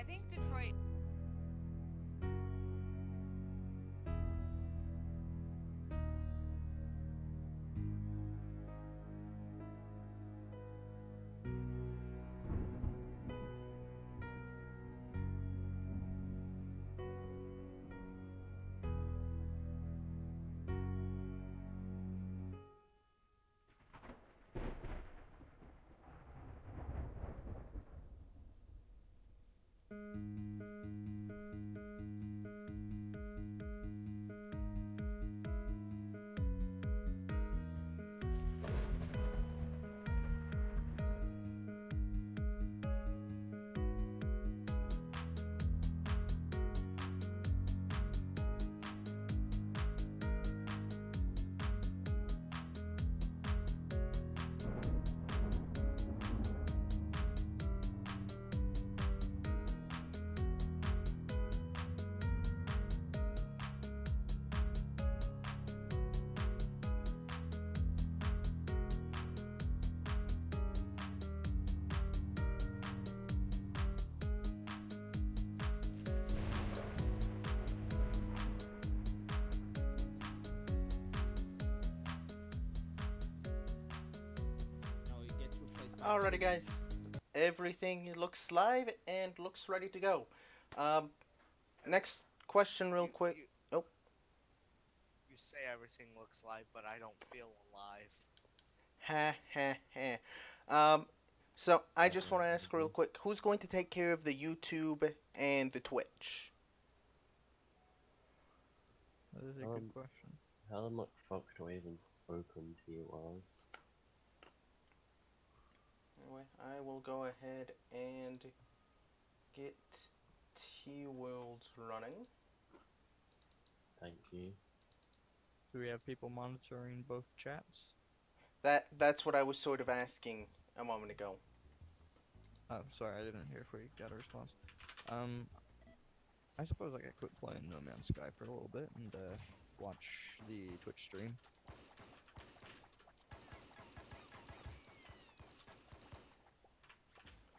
think Detroit. Alrighty guys, everything looks live and looks ready to go. Um, Next question real You, quick. you Oh, you say everything looks live, but I don't feel alive. ha ha ha. Um, so I just want to ask real Mhm. quick, who's going to take care of the YouTube and the Twitch? That is a good Um, question. how much fuck do I even open TLRs? Anyway, I will go ahead and get T-Worlds running. Thank you. Do we have people monitoring both chats? That's what I was sort of asking a moment ago. Oh, sorry, I didn't hear if we got a response. Um, I suppose I could quit playing No Man's Sky for a little bit and watch the Twitch stream.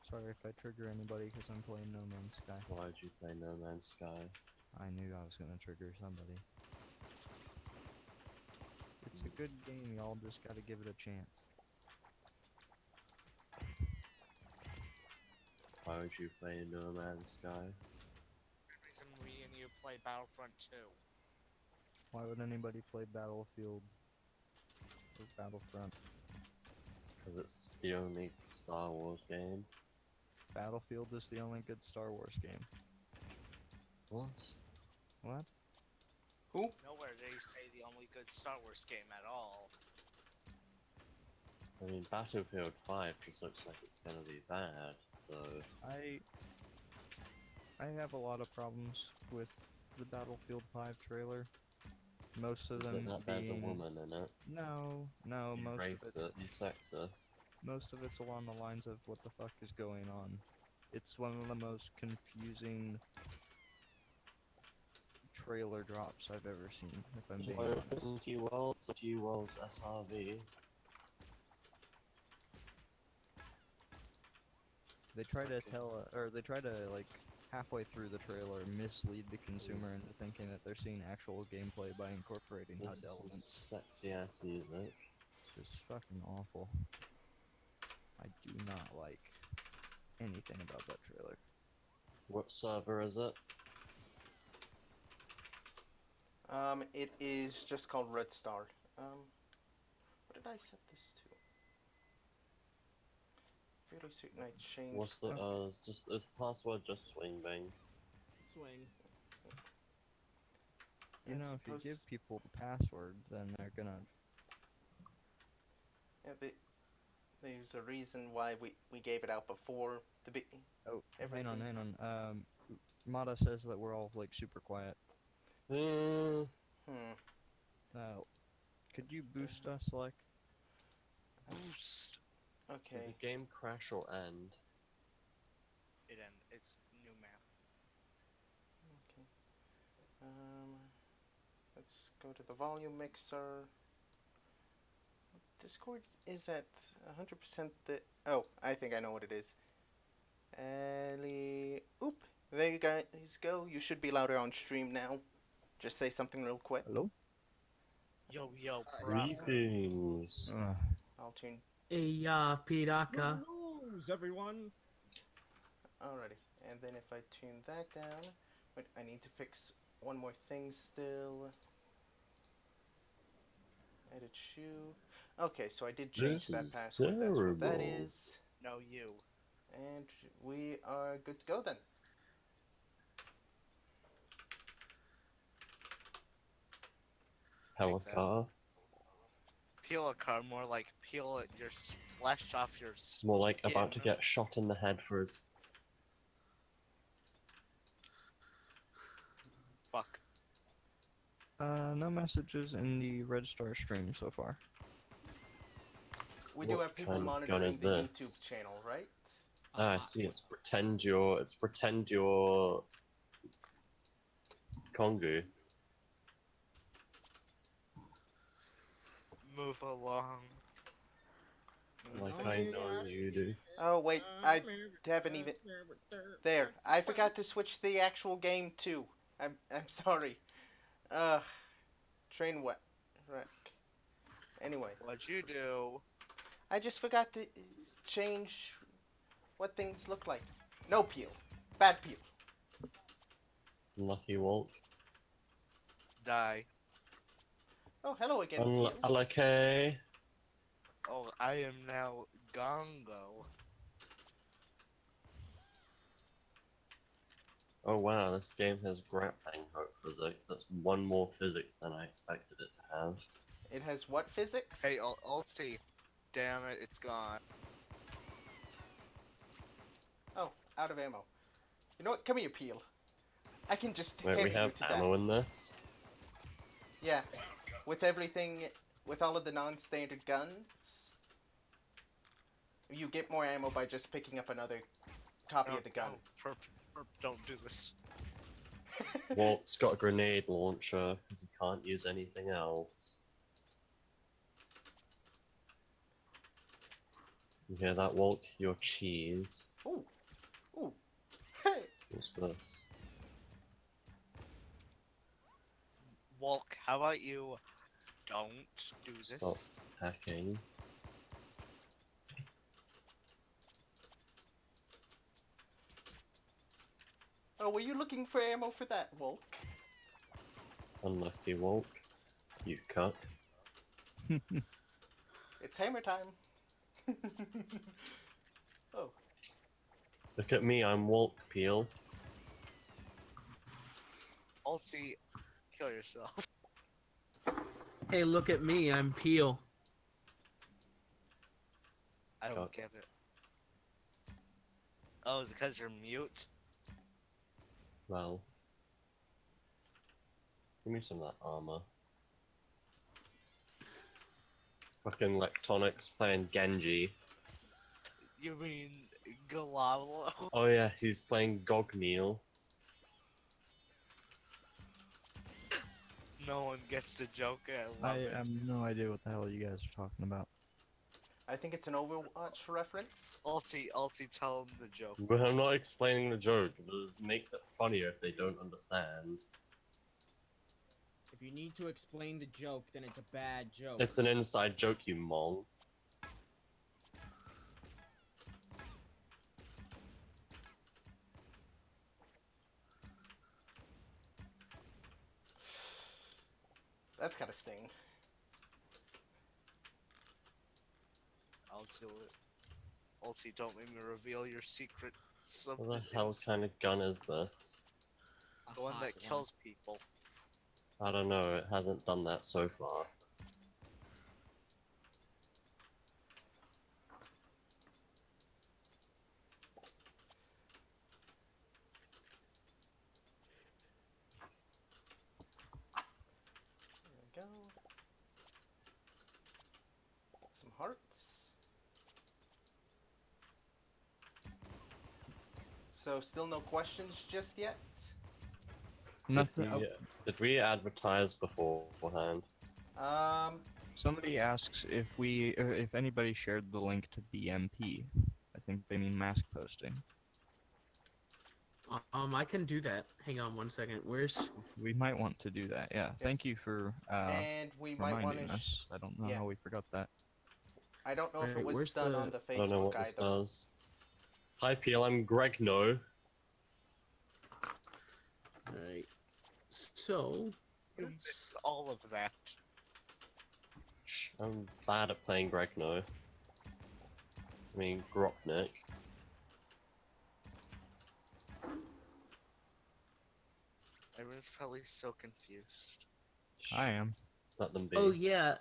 Sorry if I trigger anybody because I'm playing No Man's Sky. Why'd you play No Man's Sky? I knew I was gonna trigger somebody. It's a good game, y'all just gotta give it a chance. Why would you play No Man's Sky? Reason me and you play Battlefront 2. Why would anybody play Battlefield or Battlefront? Because it's the only Star Wars game. Battlefield is the only good Star Wars game. What? What? Who? Nowhere do you say the only good Star Wars game at all. I mean, Battlefield 5 just looks like it's gonna be bad, so... I have a lot of problems with the Battlefield 5 trailer. Most of Is them it that there's a being woman in it? no, You most of racist, it, you sexist. most of it's along the lines of what the fuck is going on. It's one of the most confusing trailer drops I've ever seen, if I'm being honest. Open T-Worlds or T-Worlds SRV? They try to Okay. or they try to like halfway through the trailer mislead the consumer into thinking that they're seeing actual gameplay by incorporating HUD This is some elements. sexy ass music. It's just fucking awful. I do not like anything about that trailer. What server is it? It is just called Red Star. What did I set this to? Fairly certain I changed. What's the, is the password just swing bang? Swing. You It's know, if you supposed- give people the password, then they're gonna. Yeah, there's a reason why we gave it out before the big. Oh, hang on, Everything's- hang on. Mata says that we're all like super quiet. Hmm. Could you boost us, like? Boost. Did Okay. the game crash or end? It's new map. Okay. Let's go to the volume mixer. Discord is at 100% the. Oh, I think I know what it is. Oop. There you guys go. You should be louder on stream now. Just say something real quick. Hello? Yo, yo, bro. Greetings. I'll tune. Hey, Piraka. News, everyone. Alrighty. And then if I tune that down. Wait, I need to fix one more thing still. Edit shoe. Okay, so I did change This that is password. That's what that terrible. is. No, you. And we are good to go then. Helicar. Peel a car, more like peel your flesh off your. It's more like about to skin. get shot in the head for his. Fuck. No messages in the Red Star stream so far. We do What have people kind of gun monitoring is the this? YouTube channel, right? Ah, I see. It's pretend you're. It's pretend you're. Kongu. Move along. Like I know you do. Oh wait, I haven't even. There, I forgot to switch the actual game too. I'm sorry. Train what? Wreck. Anyway, What'd you do? I just forgot to change what things look like. No peel. Bad peel. Lucky Walk. Die. Oh, hello again, peel. Alake. Oh, I am now Gongo. Oh wow, this game has grappling hook physics. That's one more physics than I expected it to have. It has what physics? Hey, Ulti. Damn it, it's gone. Oh, out of ammo. You know what? Come here, peel. I can just Wait, we hammer you have to death. ammo in this? Yeah, with everything, with all of the non-standard guns, you get more ammo by just picking up another copy of the gun. No, don't do this. Walt's got a grenade launcher, because he can't use anything else. You hear that, Walt? Your cheese. Ooh, ooh, hey. What's this? Walk, how about you don't do this? Stop hacking. Oh, were you looking for ammo for that, Volk? Unlucky Walt. You cuck. It's hammer time. Oh, Look at me, I'm Walt Peel. Ulti, kill yourself. Hey, look at me. I'm Peel. I don't God. get it. Oh, is it because you're mute? Well. Give me some of that armor. Fucking Lectonics playing Genji. You mean Galalo? Oh yeah, he's playing Gogmeal. No one gets the joke. I I love it. have no idea what the hell you guys are talking about. I think it's an Overwatch reference. Ulti, tell him the joke. But I'm not explaining the joke. It makes it funnier if they don't understand. If you need to explain the joke, then it's a bad joke. It's an inside joke, you mong. That's gotta sting. I'll do it. Ulti, don't make me reveal your secret What the substance. hell kind of gun is this? A The one hot that kills people. I don't know, it hasn't done that so far. There we go. Some hearts. So, still no questions just yet? Nothing. Did we advertise beforehand? Somebody asks if if anybody shared the link to BMP. I think they mean mask posting. I can do that. Hang on one second. Where's? We might want to do that. Yeah. Thank you for And we might want reminding to. us. I don't know yeah. how we forgot that. I don't know if it Alright, was where's done the- on the I don't know Facebook what this either. does. Hi, Peel. I'm Greg No. Alright. So. You missed all of that. I'm bad at playing Greg No. I mean, Gropnik. Everyone's probably so confused. I am. Let them be. Oh yeah.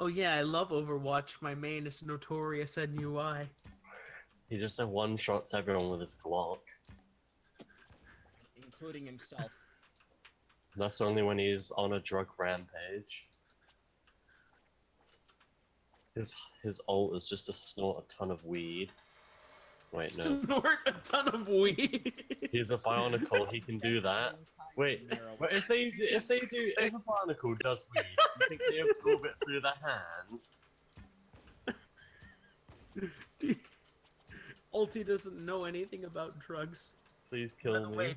Oh yeah. I love Overwatch. My main is Notorious NUI. He just one-shots everyone with his Glock. Including himself. That's only when he's on a drug rampage. His ult is just to snort a ton of weed. Wait, no. Snort a ton of weed. He's a Bionicle, he can do that. Wait, but if a Bionicle does weed, you think they absorb it through their hands? Ulti doesn't know anything about drugs. Please By kill the me. way,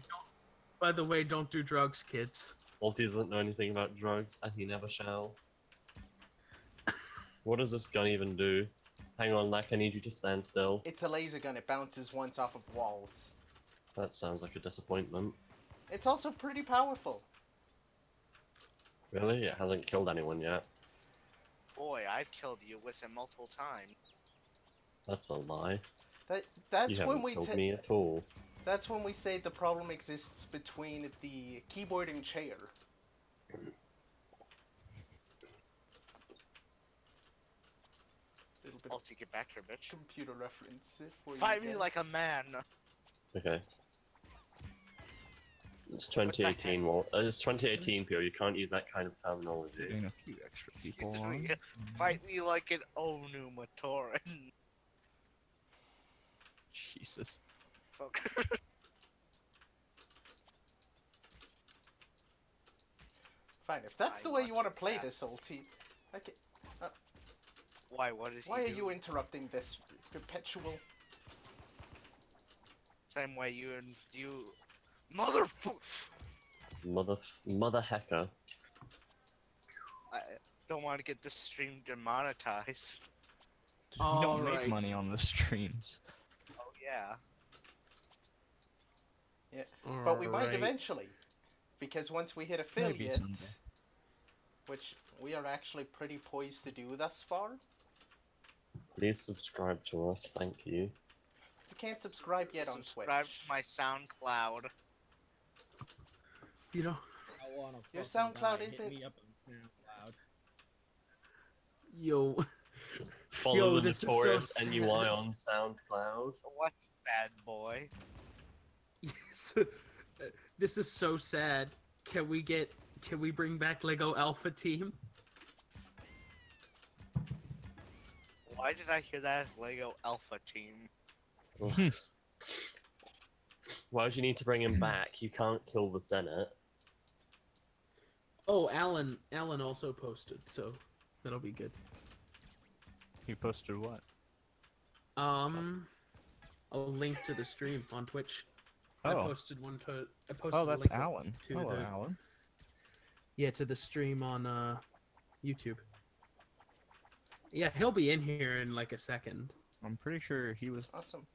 By the way, don't do drugs, kids. Ulti doesn't know anything about drugs, and he never shall. What does this gun even do? Hang on, Lack, I need you to stand still. It's a laser gun. It bounces once off of walls. That sounds like a disappointment. It's also pretty powerful. Really? It hasn't killed anyone yet. Boy, I've killed you with him multiple times. That's a lie. That's You when haven't we killed me at all. That's when we say the problem exists between the keyboard and chair. Little bit of Ulti, get back here, bitch. computer reference. For you Fight me guys. like a man. Okay. It's 2018. Well, it's 2018, Pio. You can't use that kind of terminology. Getting a few extra people Excuse on. me. Fight me like an Onu Matoran. Jesus. Fuck. Fine, if that's I the way you want want to to play pass. this, Ulti. Okay. Why? What did he Why are do? you interrupting this perpetual? Same way you mother. Mother hacker. I don't want to get this stream demonetized. You don't make Alright. money on the streams. Oh yeah. But we might Alright. eventually. Because once we hit Maybe affiliate, someday. which we are actually pretty poised to do thus far, Please subscribe to us. Thank you. you can't subscribe yet on Subscribe Twitch. to my SoundCloud. You know, I wanna Your fucking SoundCloud die. isn't- Hit me up on SoundCloud. yo, Follow Yo, the this is so Notorious sad. NUI on SoundCloud. What's bad boy? yes. This is so sad. Can we bring back Lego Alpha Team? Why did I hear that as Lego Alpha Team? Why would you need to bring him back? You can't kill the Senate. Oh, Alan also posted, so that'll be good. You posted what? A link to the stream on Twitch. Oh. I posted Oh, a that's link Alan. to Hello, the Alan. yeah, to the stream on YouTube. Yeah, he'll be in here in like a second. I'm pretty sure he was Awesome.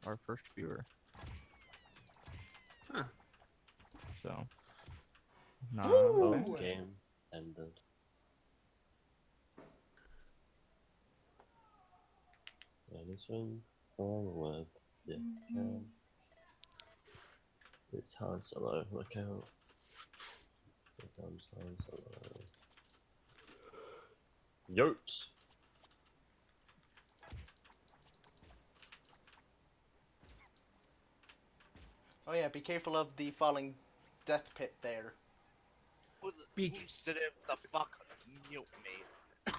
our first viewer. Huh. So. Nah, Ooh. okay. Oh, game ended. Anything wrong with this cam? It's Han Solo. Look out. Here comes Han Solo. Yote! Oh yeah, be careful of the falling death pit there. Who Be- did it? The fuck mute me?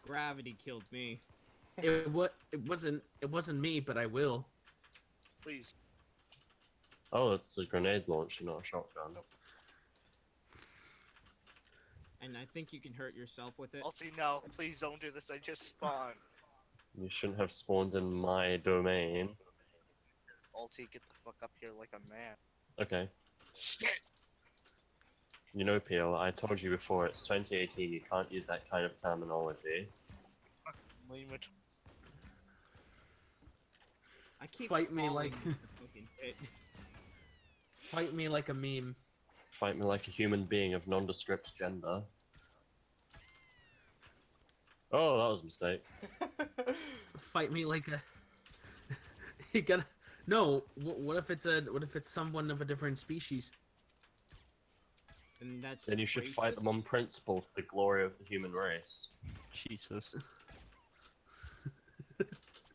Gravity killed me. It wasn't me, but I will. Please. Oh, it's a grenade launcher, not a shotgun. And I think you can hurt yourself with it. Ulti, no. Please don't do this. I just spawned. You shouldn't have spawned in my domain. Ulti, get the fuck up here like a man. Okay. Shit! You know, Peel, I told you before, it's 2018, you can't use that kind of terminology. Leave it. I keep Fight me falling like- into the fucking pit. Fight me like a meme. Fight me like a human being of nondescript gender. Oh, that was a mistake. Fight me like a. You gotta. No. What if it's someone of a different species? And that's Then you should fight them racist? on principle for the glory of the human race. Jesus.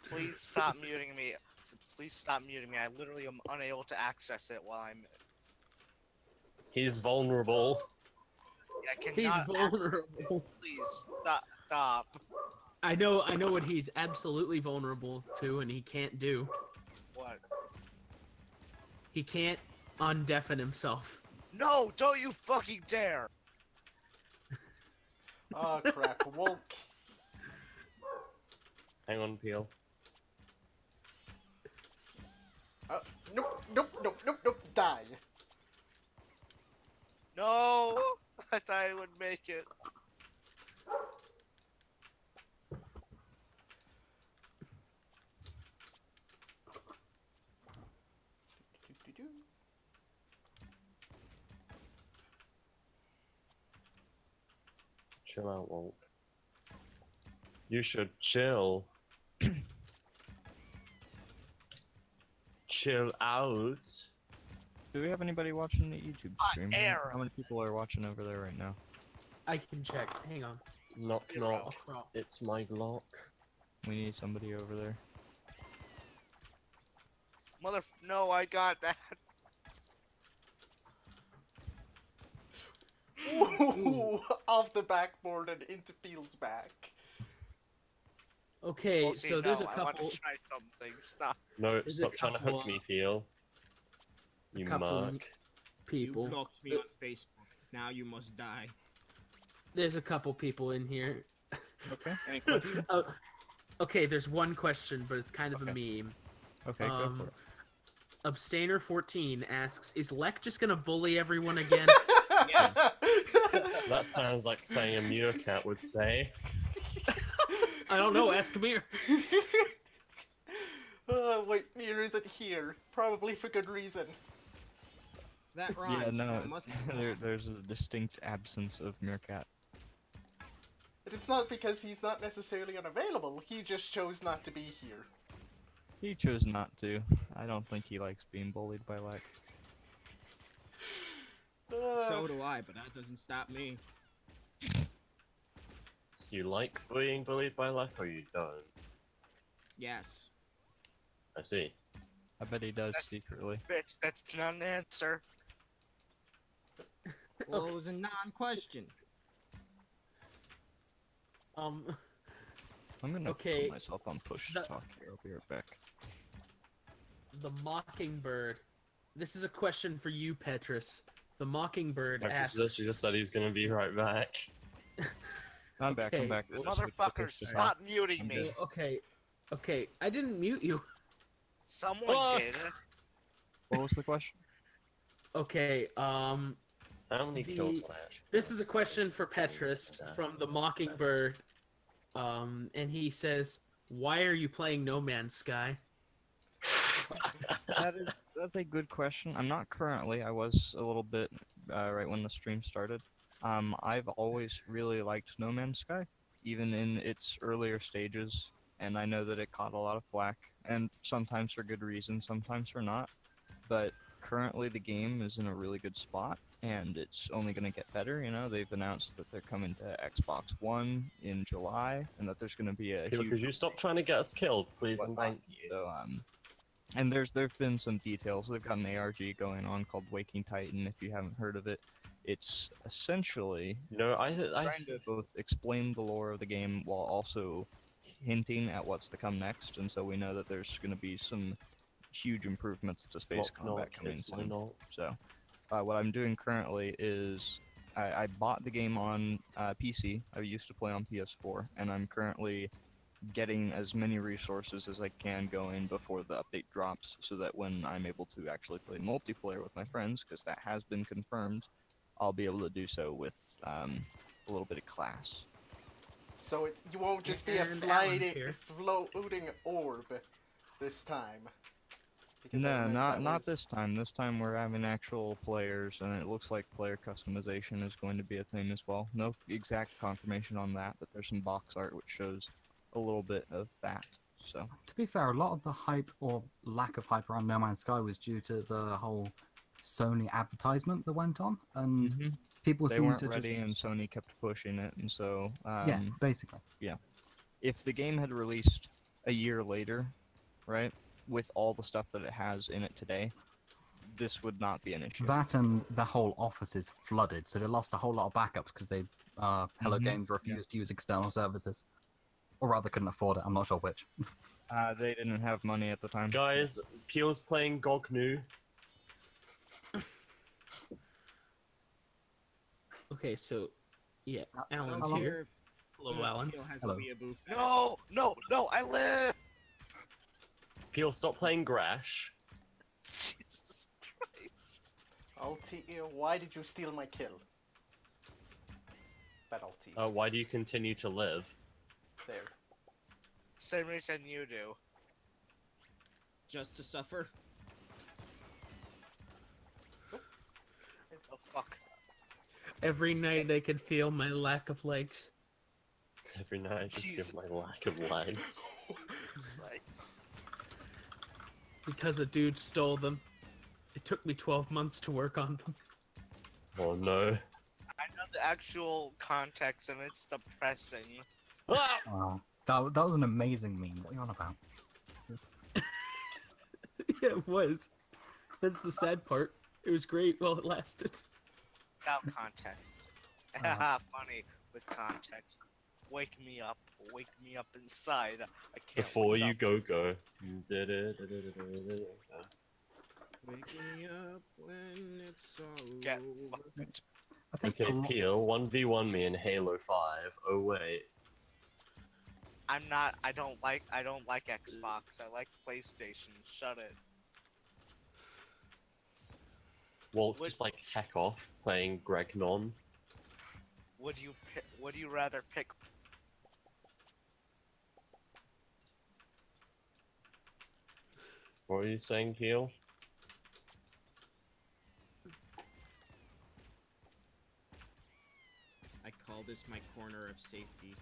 Please stop muting me. Please stop muting me. I literally am unable to access it while I'm. He's vulnerable. I He's cannot access it. vulnerable. Please stop. Stop. I know what he's absolutely vulnerable to, and he can't do. What? He can't undeafen himself. No! Don't you fucking dare! Oh crap, Wolk. Hang on, Peel. Nope, nope, nope, nope, nope, die. No! I thought I would make it. Do-do-do. Chill out, Walt. You should chill. Chill out. Do we have anybody watching the YouTube stream? air. How many people are watching over there right now? I can check. Hang on. Knock, Zero. knock. Crawl. It's my Glock. We need somebody over there. No, I got that. Ooh, off the backboard and into Peel's back. Okay, Ulti, so there's no, a I want couple. to try something. Stop. No, There's a stop trying to hook couple, me, Peel. You couple mark. people. You blocked me on Facebook. Now you must die. There's a couple people in here. Okay. Any questions? Oh, okay, there's one question, but it's kind of a meme. Okay, go for it. Abstainer14 asks, "Is Lek just gonna bully everyone again?" Yes. That sounds like something a meerkat would say. I don't know. Ask Amir. Wait, Mir isn't here. Probably for good reason. That rhymes. Yeah, no, That must be there's a distinct absence of Meerkat. But it's not because he's not necessarily unavailable, he just chose not to be here. He chose not to. I don't think he likes being bullied by Lek. So do I, but that doesn't stop me. So you like being bullied by Lek or you don't? Yes. I see. I bet he does That's- secretly. Bitch, that's not an answer. Well, it was a non-question. I'm gonna Okay, put myself on push the- to talk here. I'll be right back. The Mockingbird. This is a question for you, Petrus. The Mockingbird Like, asks. he just said he's gonna be right back. I'm back. Okay, I'm back. well, Let's switch to Motherfucker, push to talk. stop muting I'm me. good. Okay. I didn't mute you. Someone Fuck. did. What was the question? Okay. How many The- kills will I actually This have? is a question for Petrus from the Mockingbird. And he says, "Why are you playing No Man's Sky?" That's a good question. I'm not currently. I was a little bit right when the stream started. I've always really liked No Man's Sky, even in its earlier stages, and I know that it caught a lot of flack, and sometimes for good reason, sometimes for not. But currently, the game is in a really good spot, and it's only going to get better. You know, they've announced that they're coming to Xbox One in July, and that there's going to be a Peel, huge could you stop trying to get us killed, please, and whatnot. thank you. So, and there've been some details. They've got an ARG going on called Waking Titan. If you haven't heard of it, it's essentially You know, I trying to both explain the lore of the game while also hinting at what's to come next. And so we know that there's going to be some huge improvements to space Knock, knock, combat coming it's my soon. knock. So, what I'm doing currently is I bought the game on PC. I used to play on PS4, and I'm currently getting as many resources as I can going before the update drops, so that when I'm able to actually play multiplayer with my friends, because that has been confirmed, I'll be able to do so with a little bit of class. So you won't just be a And Alan's here. floating orb this time. Because I No, remember that not was- this time. This time we're having actual players, and it looks like player customization is going to be a thing as well. No exact confirmation on that, but there's some box art which shows a little bit of that. So To be fair, a lot of the hype or lack of hype around No Man's Sky was due to the whole Sony advertisement that went on, and people they seemed weren't to ready, just and Sony kept pushing it, and so yeah, basically. if the game had released a year later, right, with all the stuff that it has in it today, this would not be an issue. That and the whole office is flooded, so they lost a whole lot of backups because they Hello Mhm, Games refused to use external services, or rather couldn't afford it. I'm not sure which. They didn't have money at the time. Guys, Peel's playing Gognu. Okay, so yeah, Alan's Hello. here. Hello, Alan. Has Hello. a weeaboo. No, I live! Peel, stop playing Grash. Jesus Christ. Alti, why did you steal my kill? Bad Alti. Why do you continue to live? There. Same reason you do. Just to suffer. Oh, fuck. Every night I could feel my lack of legs. Every night I just Jesus. feel my lack of legs. Right. Because a dude stole them. It took me 12 months to work on them. Oh no. I know the actual context and it's depressing. Ah! That was an amazing meme. What are you on about? It's- Yeah, it was. That's the sad part. It was great while it lasted. Without context. Haha, funny with context. Wake me up inside. I can't. Before wake you up. go. Wake me up when it's all Get over. fucked. I think Okay, a lot- Peel, 1v1 me in Halo 5. Oh wait. I'm not. I don't like Xbox. I like PlayStation. Shut it. Well, What- just like heck off playing Greg Non. Would you rather pick? What were you saying, Peel? I call this my corner of safety.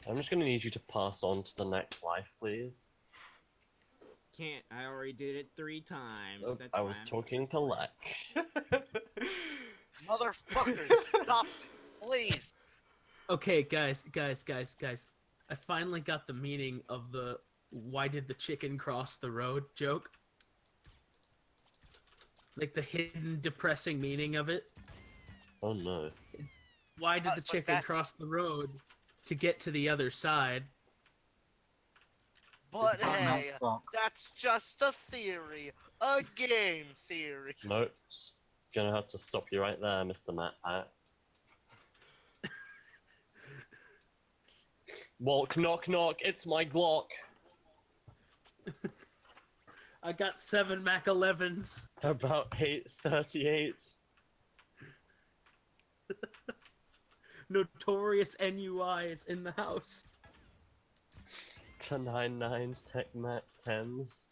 I'm just gonna need you to pass on to the next life, please. Can't. I already did it 3 times. Oh, That's I was fine. talking to Lek. Motherfuckers, stop this, please. Okay, guys. I finally got the meaning of the "why did the chicken cross the road" joke. Like the hidden, depressing meaning of it. Oh no. Why did the But chicken that's- cross the road to get to the other side? But on hey, Xbox. that's just a theory, a game theory. No, gonna have to stop you right there, Mr. Matt Pat. Walk, knock, knock, it's my Glock. I got 7 Mac 11s. How about 838s? Notorious NUI is in the house. To 99s, Tech Mac 10s.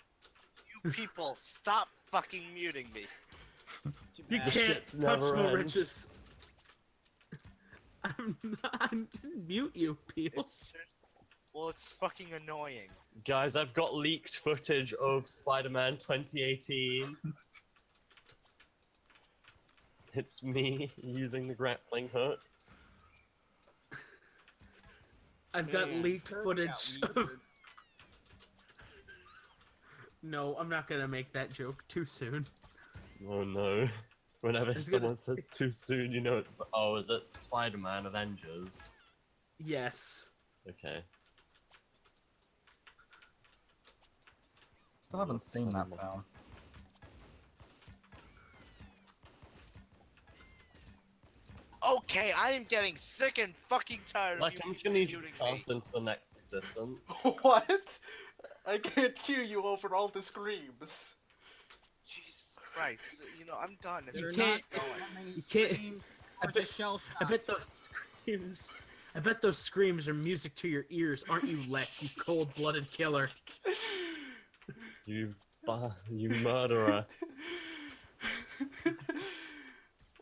You people, stop fucking muting me. Too You bad. can't shit's touch never no ends. riches. I didn't mute you, Peel. It's fucking annoying. Guys, I've got leaked footage of Spider-Man 2018. It's me using the grappling hook. I've got Man, leaked Kirby footage. got weird. No, I'm not gonna make that joke too soon. Oh no. Whenever It's gonna- someone says too soon, you know it's... Oh, is it Spider-Man Avengers? Yes. Okay. Still haven't seen that film. Okay, I am getting sick and fucking tired Like, of I'm you just gonna need you to muting pass me. into the next existence. What? I can't hear you over all the screams. Jesus Christ. You know, I'm done. You There are can't- not that many you can't- screams I or bet- just shell I shock. bet those screams. I bet those screams are music to your ears, aren't you, Lex? You cold-blooded killer. You murderer.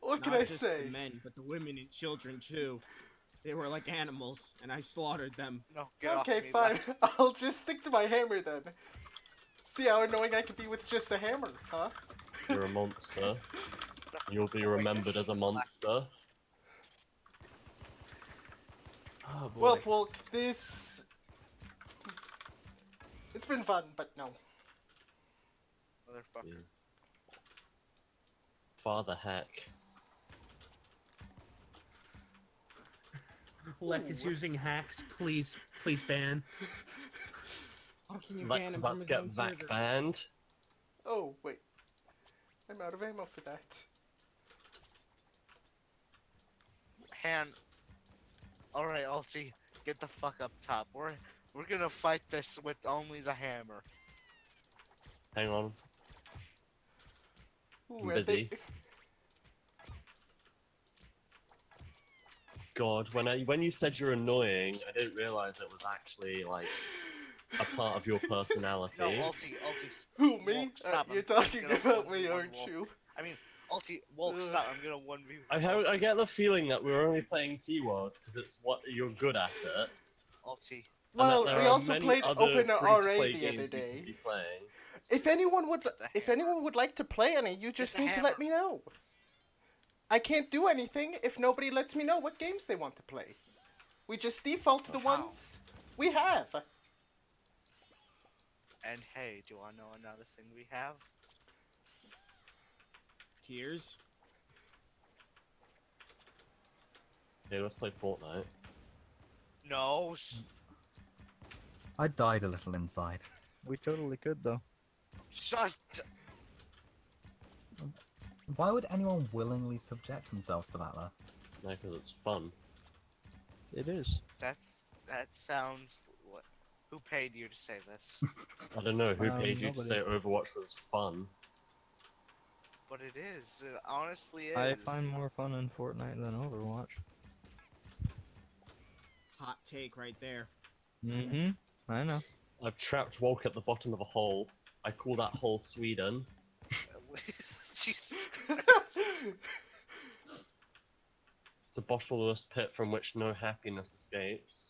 What can Not I just say? the men, but the women and children too. They were like animals, and I slaughtered them. No, get off Okay, me, fine. Lex. I'll just stick to my hammer then. See how annoying I can be with just a hammer, huh? You're a monster. You'll be remembered as a monster. Oh boy. Well, Polk, this... It's been fun, but no. Motherfucker. Yeah. Father heck. Lex is Ooh. using hacks. Please ban. How can you ban Lex him about from to his get own vac server? banned. Oh, wait. I'm out of ammo for that. Alright, Alti, get the fuck up top. We're gonna fight this with only the hammer. Hang on. Ooh, I'm I busy. think- God, when you said you're annoying, I didn't realize it was actually like a part of your personality. No, Alti, Who, me? Wolf, stop, You're I'm talking gonna about 1v1 me, aren't Wolf. you? I mean, Alti, Wolf, Ugh. stop, I'm gonna 1v1. I get the feeling that we're only playing T-Worlds because it's what you're good at it. Alti, Well, there we are also many played other Open RA free-to-play the other games you day. could be playing. If anyone would, the if hammer. anyone would like to play any, you just the need to let hammer. me know. I can't do anything if nobody lets me know what games they want to play. We just default to the How? ones we have. And hey, do I know another thing we have? Tears. Okay, let's play Fortnite. No. I died a little inside. We totally could though. Just. Why would anyone willingly subject themselves to that, though? No, because it's fun. It is. That sounds. What? Who paid you to say this? I don't know who paid you to nobody. say Overwatch was fun. But it is. It honestly is. I find more fun in Fortnite than Overwatch. Hot take right there. Mm-hmm. I know. I've trapped Wolk at the bottom of a hole. I call that hole Sweden. Jesus Christ. It's a bottomless pit from which no happiness escapes.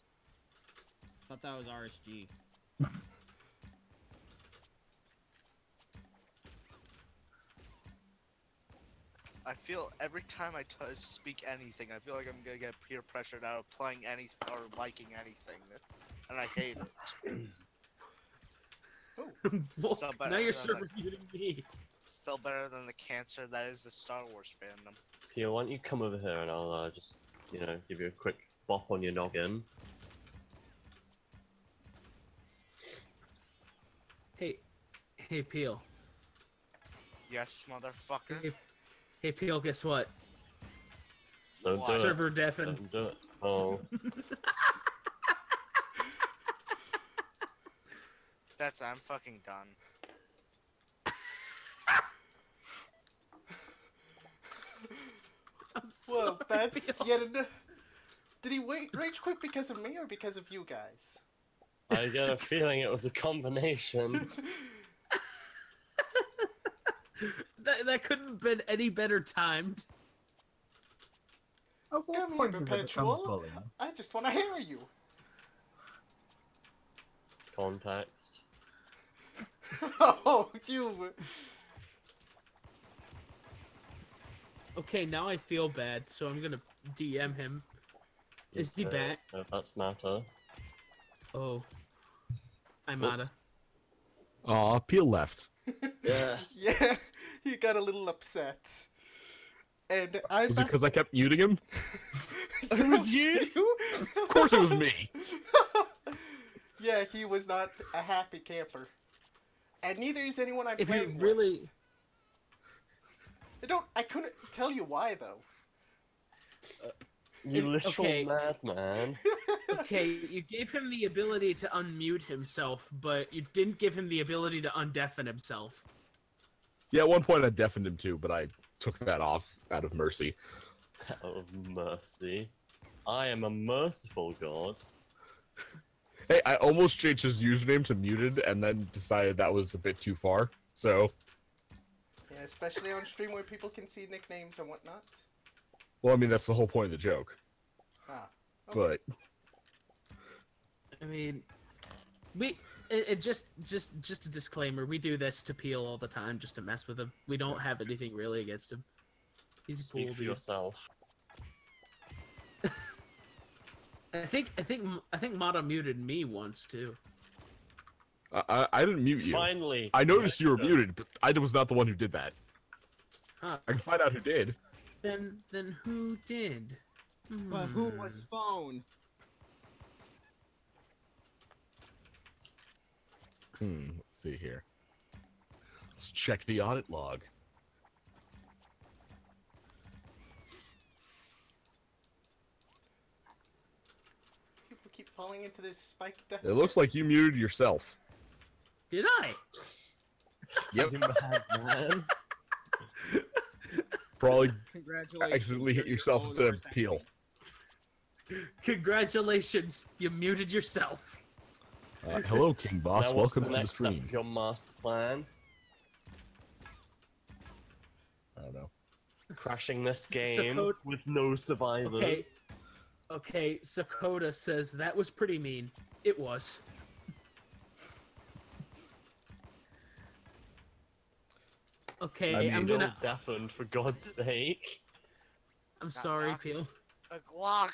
Thought that was RSG. I feel every time I speak anything, I feel like I'm gonna get peer pressured out of playing anything or liking anything, and I hate it. Well, Still better now you're than server muting me. Still better than the cancer that is the Star Wars fandom. Pia, why don't you come over here and I'll just, give you a quick bop on your noggin. Hey, Peel. Yes, motherfucker. Hey, Peel. Guess what? Don't Why? do it. Server deafen. Don't do it. Oh. I'm fucking done. I'm Well, sorry, that's Peel. yet another. Did he rage quit because of me or because of you guys? I get a feeling it was a combination. That couldn't have been any better timed. At what Come here, point does it become Perpetual. bullying? I just want to hear you. Context. Oh, you. Okay, now I feel bad, so I'm gonna DM him. Is he back? If that's matter. Oh. I'm outta. Aw, Peel left. Yes. Yeah, he got a little upset. And I'm Was it back. because I kept muting him? It was you? Of course it was me. Yeah, he was not a happy camper. And neither is anyone I'm If you playing really... with. I couldn't tell you why, though. You literal Okay. madman. Okay, you gave him the ability to unmute himself, but you didn't give him the ability to undeafen himself. Yeah, at one point I deafened him too, but I took that off out of mercy. Out of mercy. I am a merciful god. Hey, I almost changed his username to muted and then decided that was a bit too far. So, Yeah, especially on stream where people can see nicknames and whatnot. well, I mean, that's the whole point of the joke. Ah, okay. But I mean, just a disclaimer. We do this to Peel all the time, just to mess with him. We don't have anything really against him. He's a Speak cool for dude. yourself. I think Mata muted me once too. I didn't mute you. Finally. I noticed you were Good. muted, but I was not the one who did that. Huh. I can find out who did. Then who did? But who was phone? Let's see here. Let's check the audit log. People keep falling into this spike death. It looks like you muted yourself. Did I? Yep. You madman. Probably Congratulations. accidentally hit you're yourself your instead own of Peel. Congratulations, you muted yourself. Hello, King Boss. Now what's Welcome to the next step stream. of your master plan? I don't know. Crashing this game code- with no survivors. Okay. Okay, Sakota says that was pretty mean. It was. Okay, I mean, I'm Don't gonna. deafen, for God's sake. I'm sorry, knock. Peel. The Glock.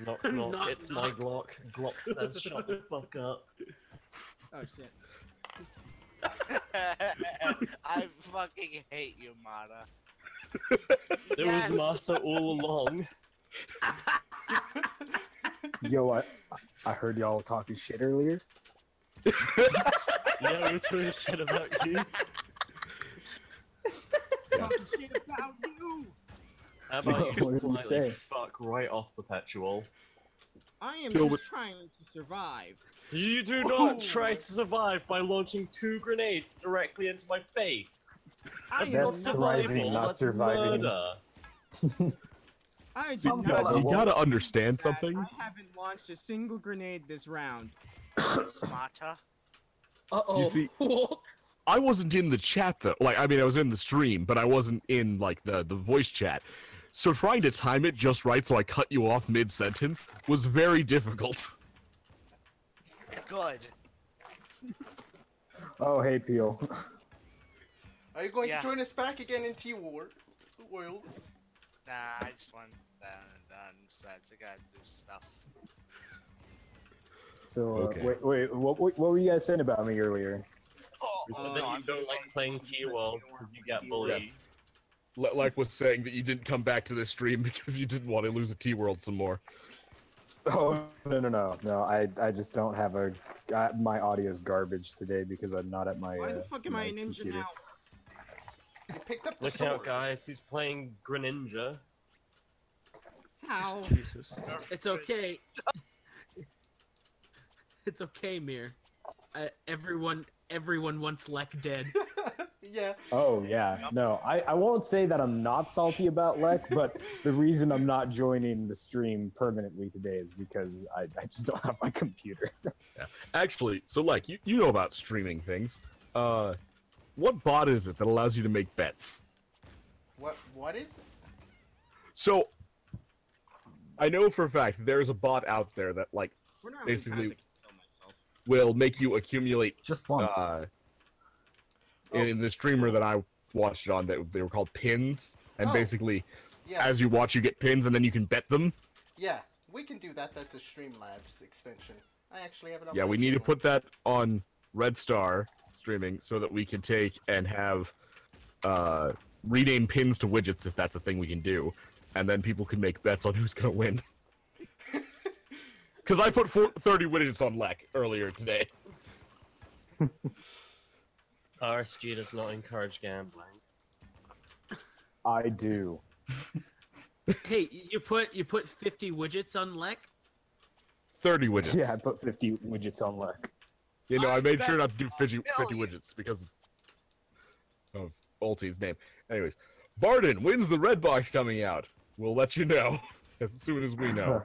Knock, knock, Knock, it's my knock. Glock. Glock says shut the fuck up. Oh shit. I fucking hate you, Mata. It was Master all along. Yo, I heard y'all talking shit earlier. Yeah, we were talking shit about you. Talking shit about you. How So, about you what did you politely say? fuck right off Perpetual? I am Kill just trying to survive. You do not try to survive by launching 2 grenades directly into my face. I That's am not That's not. thriving, survival, not that's surviving. murder. I did Some not. people You gotta understand that. something. I haven't launched a single grenade this round. Mata. Uh-oh. You see- I wasn't in the chat though. Like, I mean, I was in the stream, but I wasn't in like the voice chat. So trying to time it just right so I cut you off mid-sentence was very difficult. Good. Oh, hey, Peel. Are you going Yeah. to join us back again in Worlds? Nah, I just want that done. Besides, I gotta do stuff. So, Okay. wait, what were you guys saying about me earlier? Oh, You said no, that you I'm don't doing like playing T-Worlds because you get bullied. Like was saying that you didn't come back to this stream because you didn't want to lose a T-World some more. Oh, no, I just don't have my audio's garbage today because I'm not at my, Why the fuck am I my a ninja computer. now? You picked up the Look sword. out, guys! He's playing Greninja. How? Jesus. It's okay. It's okay, Mir. Everyone wants Lek dead. Yeah. Oh, yeah. No, I won't say that I'm not salty about Lek, but the reason I'm not joining the stream permanently today is because I just don't have my computer. Actually, so like you know about streaming things. What bot is it that allows you to make bets? What is? So I know for a fact there's a bot out there that like We're not really Basically- times I can kill myself. will make you accumulate Just once. in the streamer that I watched it on, that they were called pins, and Oh. basically Yeah. as you watch you get pins and then you can bet them. Yeah. We can do that. That's a Streamlabs extension. I actually have it on Yeah, my we need to channel. put that on Red Star streaming so that we can take and have rename pins to widgets if that's a thing we can do, and then people can make bets on who's gonna win. Because I put 30 widgets on Lek earlier today. RSG does not encourage gambling. I do. Hey, you put 50 widgets on Lek? 30 widgets. Yeah, I put 50 widgets on Lek. You know, I made sure bet not to do 50 million. widgets because of Ulti's name. Anyways, Barden, when's the red box coming out? We'll let you know as soon as we know.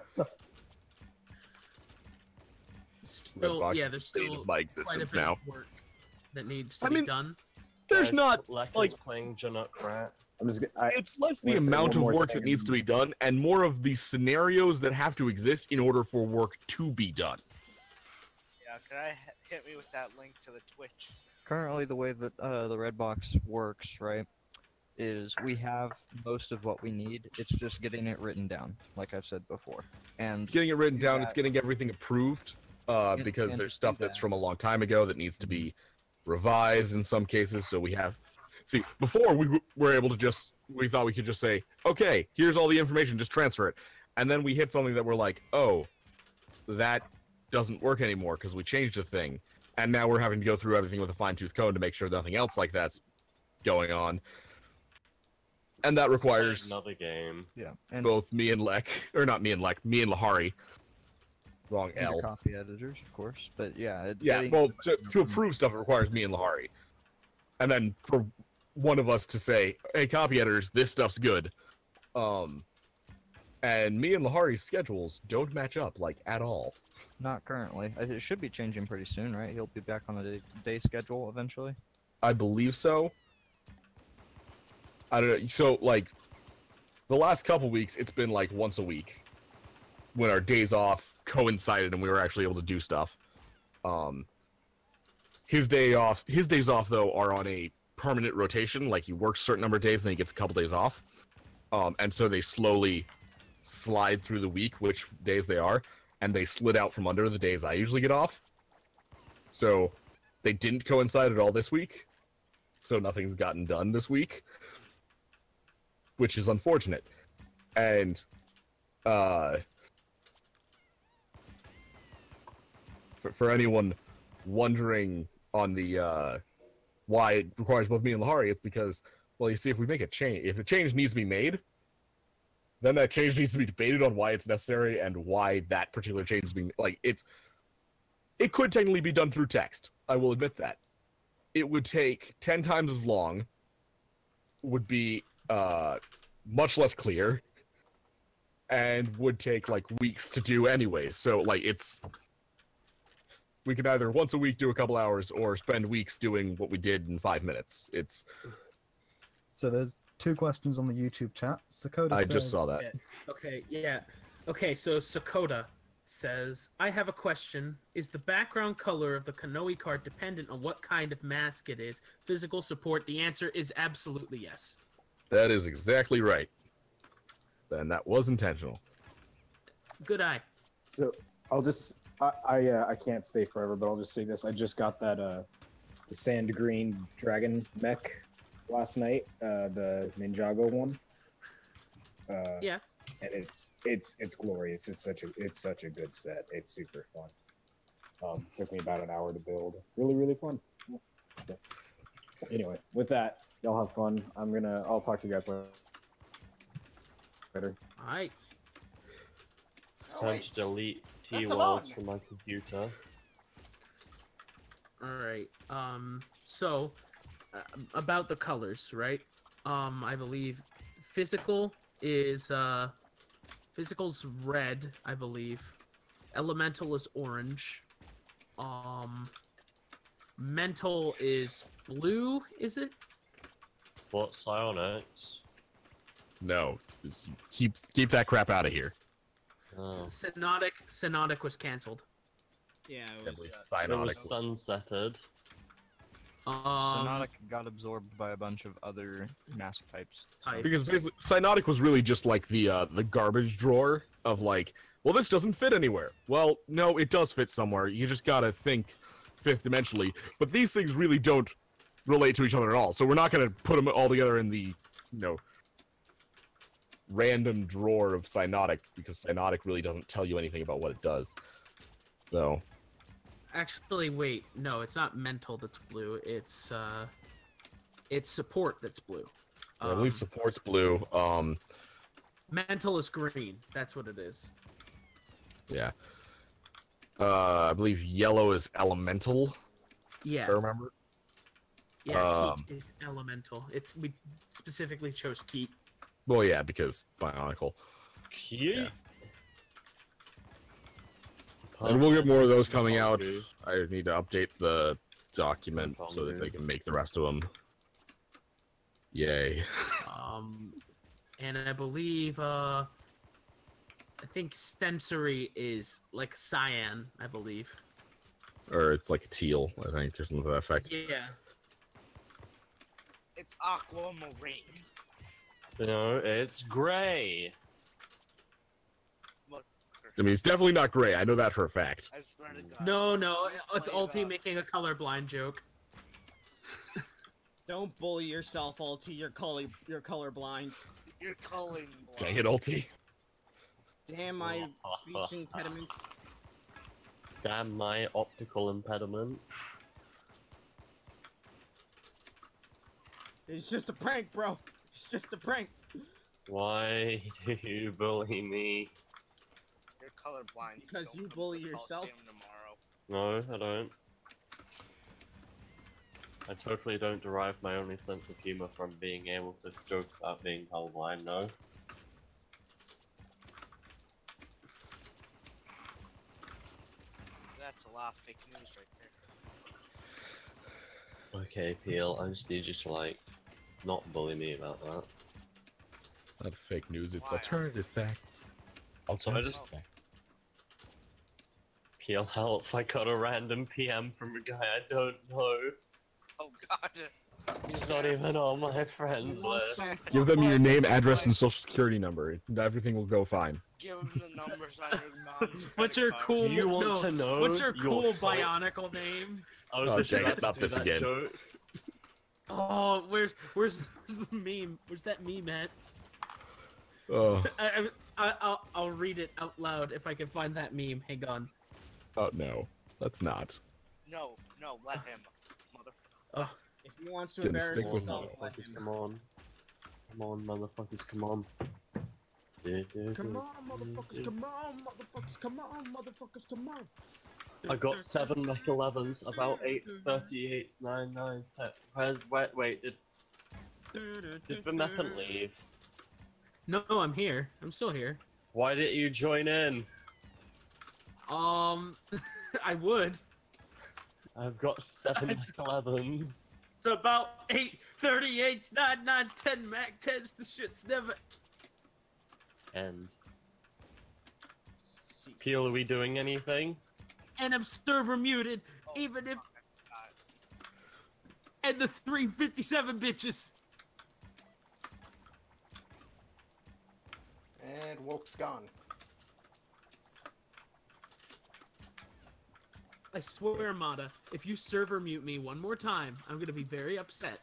Still, box yeah, there's is the state still of my quite a existence bit now. of work that needs to I be mean, done. There's Guys, not Lek like is playing Januk Rat. I'm just. I, it's less the wanna say amount one of more work thing that needs to be done and more of the scenarios that have to exist in order for work to be done. Yeah, can I hit me with that link to the Twitch? Currently, the way that the red box works, right, is we have most of what we need. It's just getting it written down, like I've said before. And Getting it written do down, it's that- getting everything approved because and there's to stuff do that's that- from a long time ago that needs to be revised in some cases. So we have, see, before we were able to we thought we could just say, okay, here's all the information, just transfer it. And then we hit something that we're like, oh, that doesn't work anymore because we changed a thing. And now we're having to go through everything with a fine-tooth comb to make sure nothing else like that's going on. And that requires Another game. Yeah, and both me and Lek, or not me and Lek, me and Lahari. Wrong and your L. copy editors, of course. But yeah, Yeah, getting- well, to approve stuff, it requires me and Lahari. And then for one of us to say, hey, copy editors, this stuff's good. And me and Lahari's schedules don't match up, like, at all. not currently. It should be changing pretty soon, right? He'll be back on the day schedule eventually. I believe so. I don't know. So, like, the last couple weeks, it's been, like, once a week. When our days off coincided and we were actually able to do stuff. His days off, though, are on a permanent rotation. Like, he works a certain number of days, and then he gets a couple days off. And so they slowly slide through the week, which days they are, and they slid out from under the days I usually get off. So they didn't coincide at all this week. So nothing's gotten done this week, which is unfortunate. And for anyone wondering on the why it requires both me and Lahari, it's because, well, you see, if we make a change, if a change needs to be made, then that change needs to be debated on why it's necessary and why that particular change is being, like, it could technically be done through text. I will admit that. It would take 10 times as long, would be much less clear, and would take, like, weeks to do anyways. So, like, we could either once a week do a couple hours or spend weeks doing what we did in 5 minutes. So there's 2 questions on the YouTube chat. Sakota I says, just saw that. Yeah. Okay, yeah. Okay, so Sakota says, I have a question. Is the background color of the Konoe card dependent on what kind of mask it is? Physical support? The answer is absolutely yes. That is exactly right. And that was intentional. Good eye. So I'll just I can't stay forever, but I'll just say this: I just got that the sand green dragon mech last night, the Ninjago one. Yeah. And it's glorious. It's such a good set. It's super fun. Took me about an hour to build. Really fun. Yeah. Anyway, with that, y'all have fun. I'll talk to you guys later. All right. Time to delete That's T-Walls alone. from my computer. All right. So about the colors, right? I believe physical is physical's red, I believe. Elemental is orange. Mental is blue, is it? What, Psionics? No, keep that crap out of here. Oh. Synodic was canceled. Yeah, it It was, was It was Cyanotic. sunsetted. Psionic got absorbed by a bunch of other mask types. Types. Because basically, Cyanotic was really just like the garbage drawer of like, well, this doesn't fit anywhere. Well, no, it does fit somewhere. You just gotta think fifth dimensionally. But these things really don't relate to each other at all. So we're not gonna put them all together in the, random drawer of Cyanotic, because Cyanotic really doesn't tell you anything about what it does. So Actually, wait. No, it's not mental that's blue. It's support that's blue. at least support's blue. Mental is green. That's what it is. Yeah. I believe yellow is elemental. Yeah. If I remember. Yeah, Keat is elemental. We specifically chose Keat. Well, yeah, because Bionicle. Cute. And we'll get more of those coming out. I need to update the document so that they can make the rest of them. Yay. And I believe, I think sensory is like cyan, I believe. Or it's like teal, I think, or something to that effect. Yeah. It's aquamarine. No, it's gray. I mean, it's definitely not gray. I know that for a fact. I swear to God. No, it's Ulti making a colorblind joke. Don't bully yourself, Ulti. You're colorblind. You're calling. Dang it, Ulti. Damn my speech impediment. Damn my optical impediment. It's just a prank, bro. It's just a prank. Why do you bully me? You're colorblind. Because you bully yourself. No, I don't. I totally don't derive my only sense of humor from being able to joke about being colorblind, no. That's a lot of fake news right there. Okay, Peel, I just need you to, like, not bully me about that. Not fake news, it's Why? alternative facts. Also, I just... Peel, help, I got a random PM from a guy I don't know. Oh God. He's not even on my friends list. Give them your name, address, and social security number. Everything will go fine. Give him the numbers on your mom's What's your credit card. cool? Do you want to know What's your cool your fault? Bionicle name? I was Oh, just dang about it, to not do this that again. joke. Oh, where's the meme? Where's that meme at? Oh, I'll read it out loud if I can find that meme. Hang on. oh no. That's not. No, let him. Mother. Oh, If he wants to Didn't embarrass stick with himself, me. let Motherfuckers, him. come on. Come on, motherfuckers, come on. Come on, motherfuckers, come on, motherfuckers, come on, motherfuckers, come on. I got 7 Mech 11s, about 8 38s, 9 9s, 10. Wait, did Bemephant leave? no, I'm here. I'm still here. Why didn't you join in? I would. I've got 7 Mech 11s. It's about 8 38s, 9 9s, 10 Mac 10s. The shit's never. And Peel, are we doing anything? And I'm server muted, even if. And the 357 bitches. And Woke's gone. I swear, Mata, if you server mute me one more time, I'm gonna be very upset.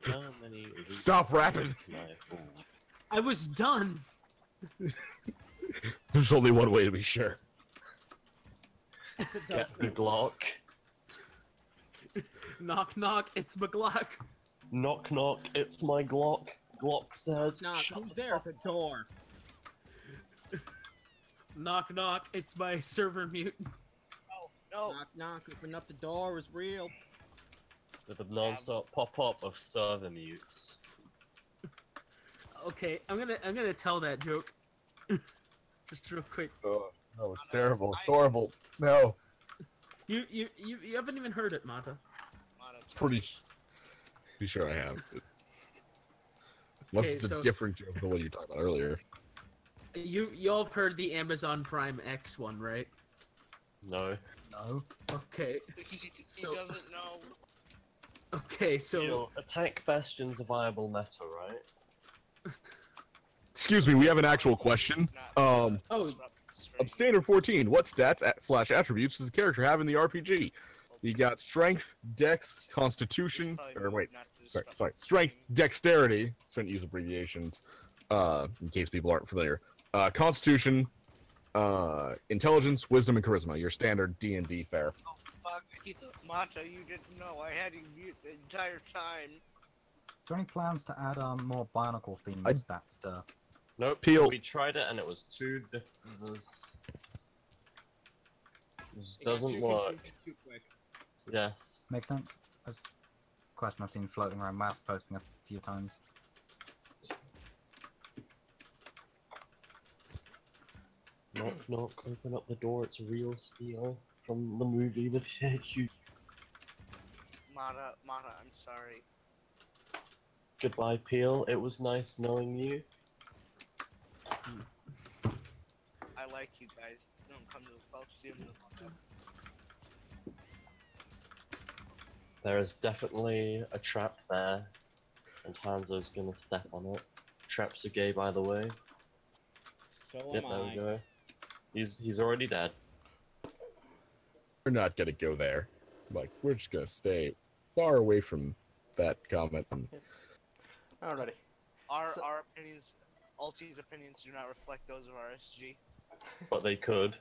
How many Stop rapping. can I afford? I was done. There's only one way to be sure. It's a Get the Glock. Knock knock, it's McGlock. Knock knock, it's my Glock. Glock says, Knock, "Shut who's the there at the door? Knock knock, it's my server mute. No. Knock, knock, open up the door, it's real. With a non-stop pop-up of server mutes. Okay, I'm gonna tell that joke. Just real quick. Oh, no, it's terrible. It's horrible. No. You haven't even heard it, Mata. Pretty sure I have. Unless Okay, it's a so- different joke than what you talked about earlier. Y'all have heard the Amazon Prime X one, right? No. No. Okay. He So- doesn't know. Okay, so Peel, attack bastion's a viable meta, right? Excuse me, we have an actual question. Oh. Abstainer 14, what stats / attributes does the character have in the RPG? You got strength, dex, constitution, or wait, sorry, strength, dexterity, shouldn't use abbreviations, in case people aren't familiar. Constitution, intelligence, wisdom, and charisma, your standard D&D fare. Oh, fuck. Mata, you didn't know. I had you mute the entire time. Is there any plans to add more Bionicle themed I- stats to Nope. Peel. We tried it and it was too different. This doesn't work. Too quick. Yes. Makes sense. That's a question I've seen floating around mass posting a few times. Knock knock, open up the door, it's real steel from the movie with Hugh. Mata, I'm sorry. Goodbye, Peel. It was nice knowing you. I like you guys. Don't come to the Coliseum no more. There is definitely a trap there, and Hanzo's gonna step on it. Traps are gay, by the way. So Yep, am there I. we go. He's already dead. We're not gonna go there. Like, we're just gonna stay far away from that comment. And Alrighty. Our So- our opinions, Alti's opinions, do not reflect those of RSG. But they could.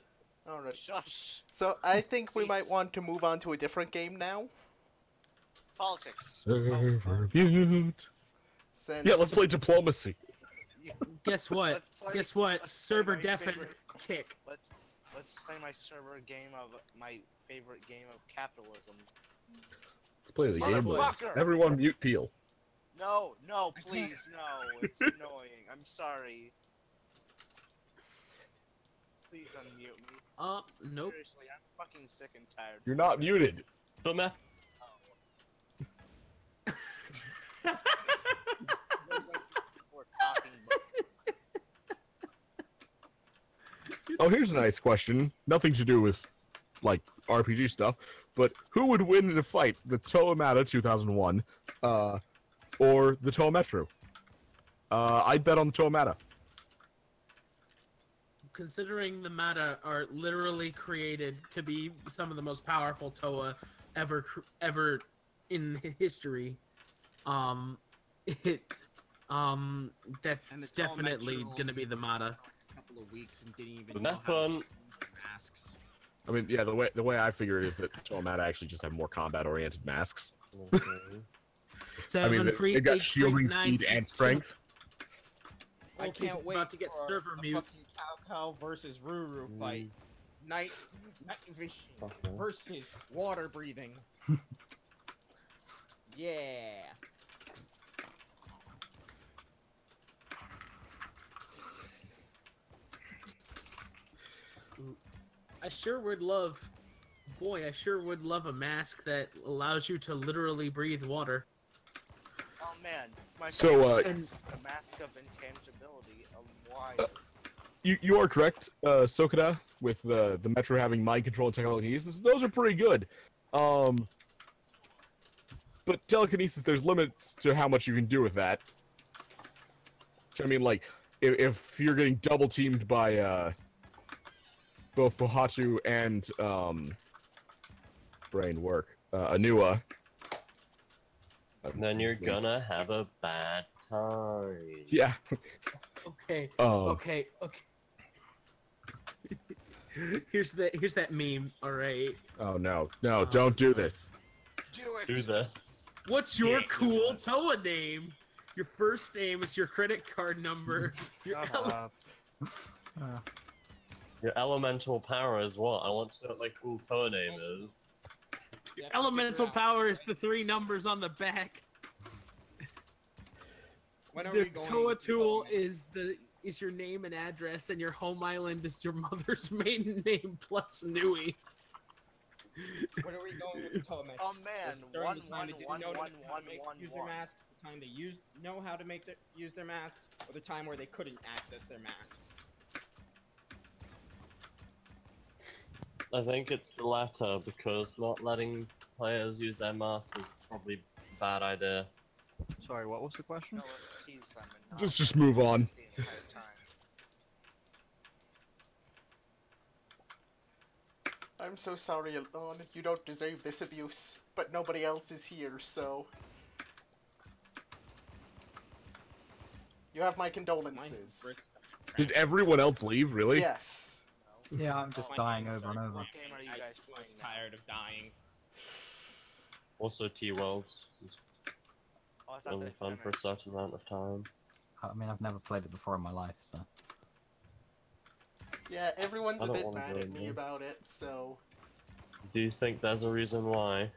Alright. Shush. So I think we might Cease. want to move on to a different game now. Politics. server mute. Since Yeah, let's play diplomacy. Guess what? Let's play- Guess what? let's play Server my deafen favorite- kick. Let's play my server game of my favorite game of capitalism. Let's play the game. Motherfucker! Everyone mute Peel. No, please, no. It's annoying. I'm sorry. Please unmute me. Nope. Seriously, I'm fucking sick and tired. You're not muted. But meh. There's like we're talking, but Oh, here's a nice question. Nothing to do with, like, RPG stuff, but who would win in a fight, the Toa Mata 2001, or the Toa Metro? I'd bet on the Toa Mata. Considering the Mata are literally created to be some of the most powerful Toa ever in history, that's And the Toa definitely Metro gonna be the Mata. A couple of weeks and didn't even But know that's how to fun. use their masks. I mean, yeah, the way I figure it is that the Toa Mata actually just have more combat-oriented masks. I mean, they've got shielding, speed, and strength. I Ulti's can't wait about to get for server a mute. fucking Cow versus Ruru fight. Night vision Okay. versus water breathing. Yeah. I sure would love a mask that allows you to literally breathe water. oh man, my So, favorite And- mask is the mask of intangibility. Why? You are correct, Sokada, with the Metro having mind control and telekinesis. Those are pretty good. But telekinesis, there's limits to how much you can do with that. I mean, like, if you're getting double teamed by both Pohatu and brain work, Anua. Then you're gonna have a bad time. Yeah. Okay. Oh. Okay. Here's that meme. All right. Oh no, no! Don't do this. Do it. Do this. What's your Yes. cool Toa name? Your first name is your credit card number. Your Your elemental power is what? I want to know what my cool Toa name is. You have to elemental figure out power is the 3 numbers on the back. when are The we going Toa with the tool Toa is your name and address, and your home island is your mother's maiden name plus Nui. When are we going with the Toa Metro? Oh man, During the time they didn't know how to use their masks, the time they know how to use their masks, or the time where they couldn't access their masks. I think it's the latter, because not letting players use their masks is probably a bad idea. Sorry, what was the question? No, let's tease them and not Let's just move on. the entire time. I'm so sorry, Elon. You don't deserve this abuse, but nobody else is here, so you have my condolences. Did everyone else leave? Really? Yes. Yeah, I'm just dying over and over. What game are you guys I was playing now? tired of dying. Also, T-Worlds is Oh, I thought only they fun for a finished. certain amount of time. I mean, I've never played it before in my life, so. Yeah, everyone's I a don't bit wanna mad go at in me there. about it, so... Do you think there's a reason why?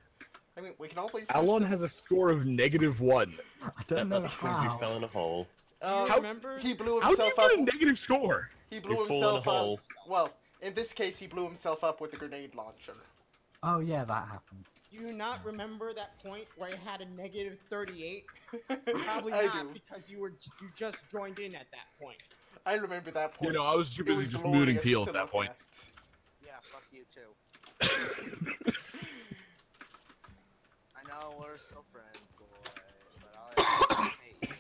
I mean, we can always do Alon some... has a score of -1. I don't know That's because you how. fell in a hole. You How- remember? He blew How do you himself up... get a negative score? He blew You fall in a himself up... hole. Well, in this case, he blew himself up with a grenade launcher. Oh yeah, that happened. Do you not remember that point where I had a negative 38? Probably I not, do. because you just joined in at that point. I remember that point. You know, I was too It busy was just muting glorious Peel to at that look point. at. Yeah, fuck you too. I know we're still friends, boy, but I hate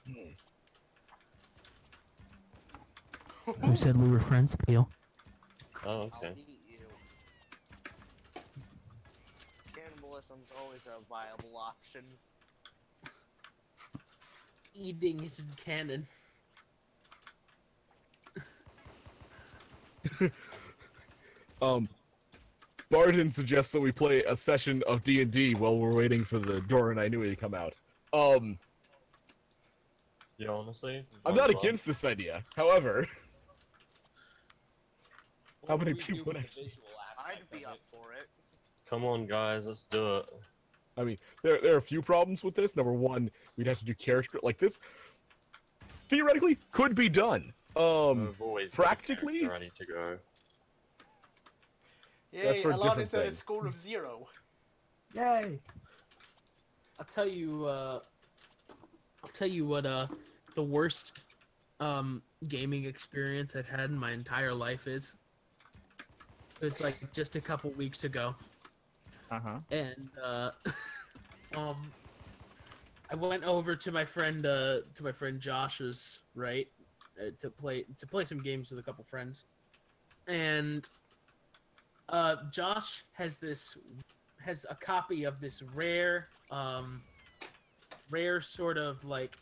you. Who said we were friends, Peel? Oh, I'll okay. eat you. Cannibalism's always a viable option. Eating isn't canon. Barden suggests that we play a session of D&D while we're waiting for the Dora and Inui to come out. Yeah, honestly. I'm not against this idea. However, how many people would actually... I'd be up for it. Come on, guys, let's do it. I mean, there are a few problems with this. Number one, we'd have to do character like this. Theoretically, could be done. I've always got a Practically, character ready to go. Yay, for a Alon different is at a thing. score of 0. Yay! I'll tell you what, the worst, gaming experience I've had in my entire life is. It's like just a couple weeks ago. And, I went over to my friend Josh's, right, to play some games with a couple friends, and Josh has a copy of this rare sort of like,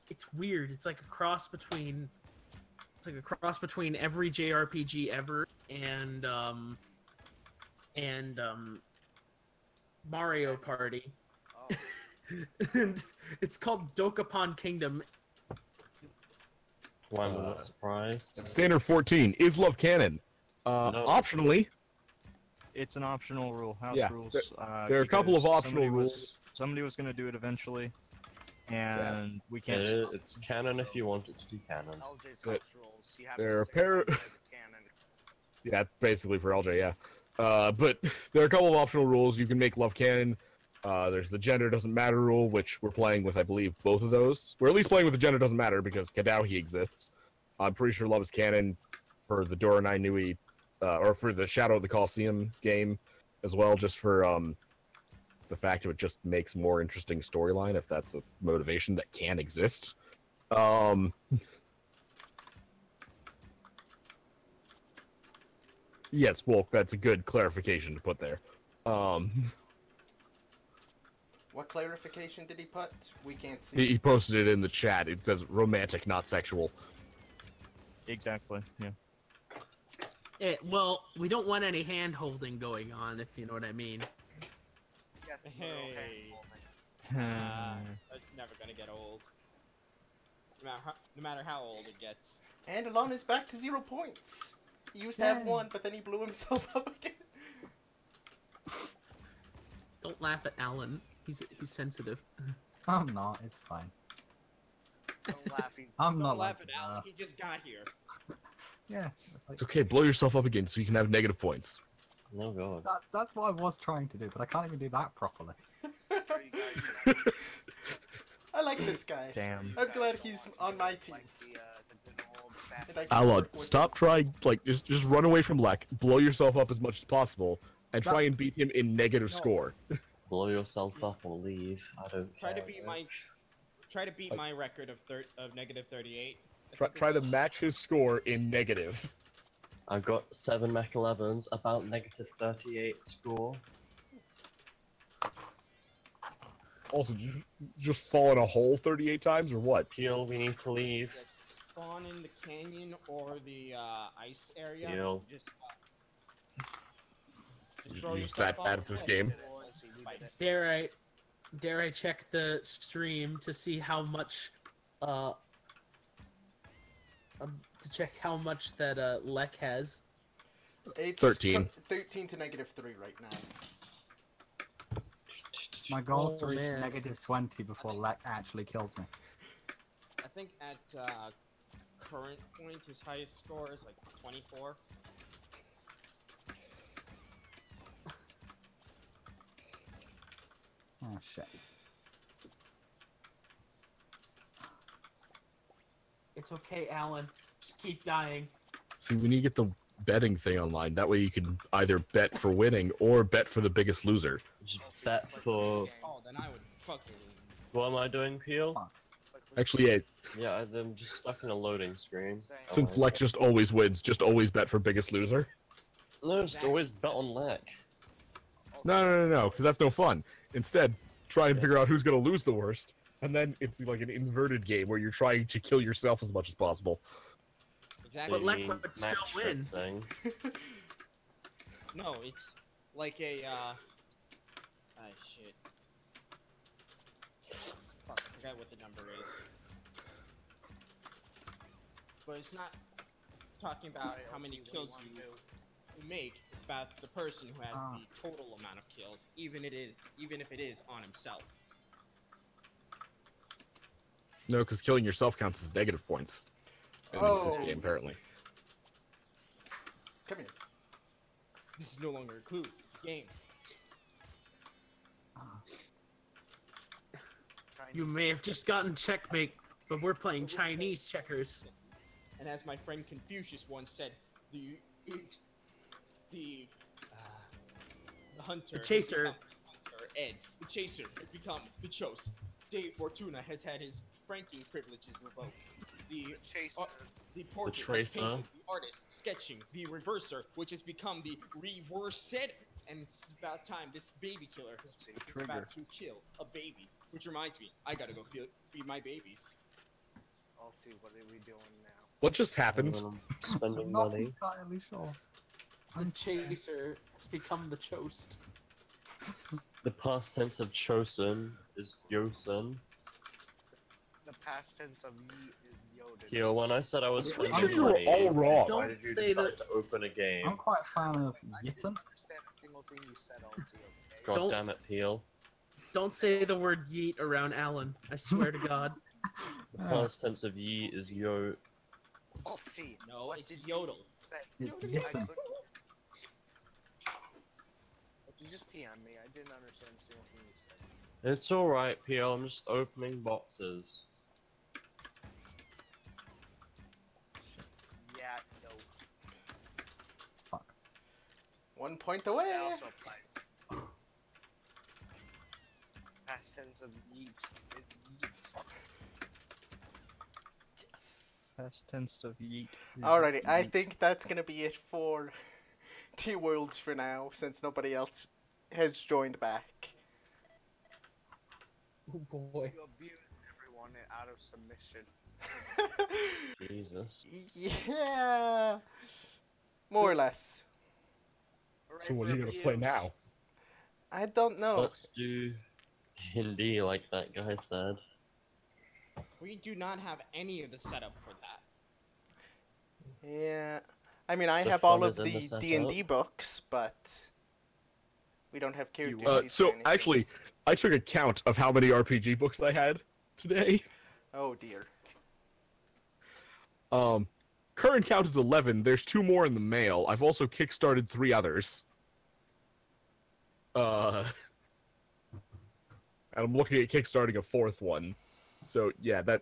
it's weird. It's like a cross between every JRPG ever and Mario Party. Oh. And it's called Dokapon Kingdom. Why am I not surprised? standard 14 is love canon. Optionally, It's an optional rule. House Yeah, rules. there are a couple of because optional somebody was- rules. Somebody was going to do it eventually, and we can't. stop. It's canon if you want it to be canon. LJ's But house rules. You have there to are stick by the canon. Yeah, basically for LJ, yeah. But there are a couple of optional rules. You can make love canon. There's the gender doesn't matter rule, which we're playing with, I believe, both of those. We're at least playing with the gender doesn't matter because Kadauhi exists. I'm pretty sure love is canon for the Dora and Inui, or for the Shadow of the Colosseum game as well, just for the fact it just makes more interesting storyline if that's a motivation that can exist. Yes, well, that's a good clarification to put there. What clarification did he put? We can't see. He posted it in the chat. It says romantic, not sexual. Exactly. Yeah. Well, we don't want any hand holding going on, if you know what I mean. Yes, Hey. That's never gonna get old. No matter how old it gets. And Alon is back to 0 points. He used to have 1, but then he blew himself up again. Don't laugh at Alan. He's sensitive. I'm not. It's fine. Don't laugh. I'm not Don't laugh like at Alan. He just got here. Yeah, it's like, It's okay, blow yourself up again so you can have negative points. Oh god. that's what I was trying to do, but I can't even do that properly. I like this guy. Damn. I'm glad he's on my team. And I can Alon, work with stop trying, like, just run away from Lek, blow yourself up as much as possible, and try and beat him in negative score. Blow yourself up or leave. I don't Try care. to beat my record of negative 38. Try to match his score in negative. I've got 7 Mech 11s, about negative 38 score. Also, did you just fall in a hole 38 times, or what? Peel, we need to leave. Spawn in the canyon or the ice area. Deal. Just You're throw just yourself that bad off at this the game? Dare I check the stream to see how much to check how much that Lek has. It's 13. 13 to -3 right now. My goal is to Oh, reach man. -20 before Lek actually kills me. I think at current point, his highest score is like 24. Oh shit. It's okay, Alan. Just keep dying. See, we need to get the betting thing online. That way you can either bet for winning or bet for the biggest loser. Just bet for. Oh, then I would fucking. What am I doing, Peel? Actually, yeah, Yeah, I'm just stuck in a loading screen. since Lek just always wins, just always bet for biggest loser. No, just always bet on Lek. No, because that's no fun. Instead, try and figure out who's going to lose the worst, and then it's like an inverted game where you're trying to kill yourself as much as possible. Exactly. But Lek would still win. No, it's like a shit. Fuck, I forgot what the number is. But it's not talking about how many kills you make. It's about the person who has the total amount of kills, even if it is on himself. No, because killing yourself counts as negative points. In this game, apparently. Come here. This is no longer a clue. It's a game. You may have just gotten checkmate, but we're playing Chinese checkers. And as my friend Confucius once said, the hunter, The chaser. has become the hunter, Ed, the chaser has become the chose. Dave Fortuna has had his franking privileges revoked. The portrait has tracer. painted, the artist sketching, the reverser, which has become the reversed, and it's about time this baby killer is about to kill a baby. Which reminds me, I gotta go feed my babies. Alti, what are we doing now? What just happened? Spending I'm not money. entirely sure. The chaser has become the chosen. The past tense of chosen is yosen. The past tense of ye is yoden. Here, when I said I was I'm pretty spending sure money, you're all wrong. why did you Don't say decide that- to open a game? I'm quite a fan of I Yitten. didn't understand a single thing you said, Alti, okay? God Don't- damn it, Peel. Don't say the word yeet around Alan. I swear to God. The past tense of ye is yo. Alti, No, what it's did yodel. you say? It's I Yitten. couldn't- If you just pee on me, I didn't understand a single thing you said. It's alright, Peel. I'm just opening boxes. Yeah, no. 1 point away. That also applies. Past tense of yeet is yeet. Yes. Past tense of yeet. is Alrighty, I yeet. think that's gonna be it for T-Worlds for now, since nobody else has joined back. Oh boy. You abused everyone out of submission. Jesus. Yeah, more or less. So what are you gonna play now? I don't know. Let's do D&D like that guy said. We do not have any of the setup for that. Yeah, I mean I The have all fun of is in the the setup. D&D books, but we don't have character sheets. or So anything. actually, I took a count of how many RPG books I had today. Oh dear. Current count is 11. There's 2 more in the mail. I've also kickstarted 3 others. And I'm looking at kickstarting a 4th one. So yeah, that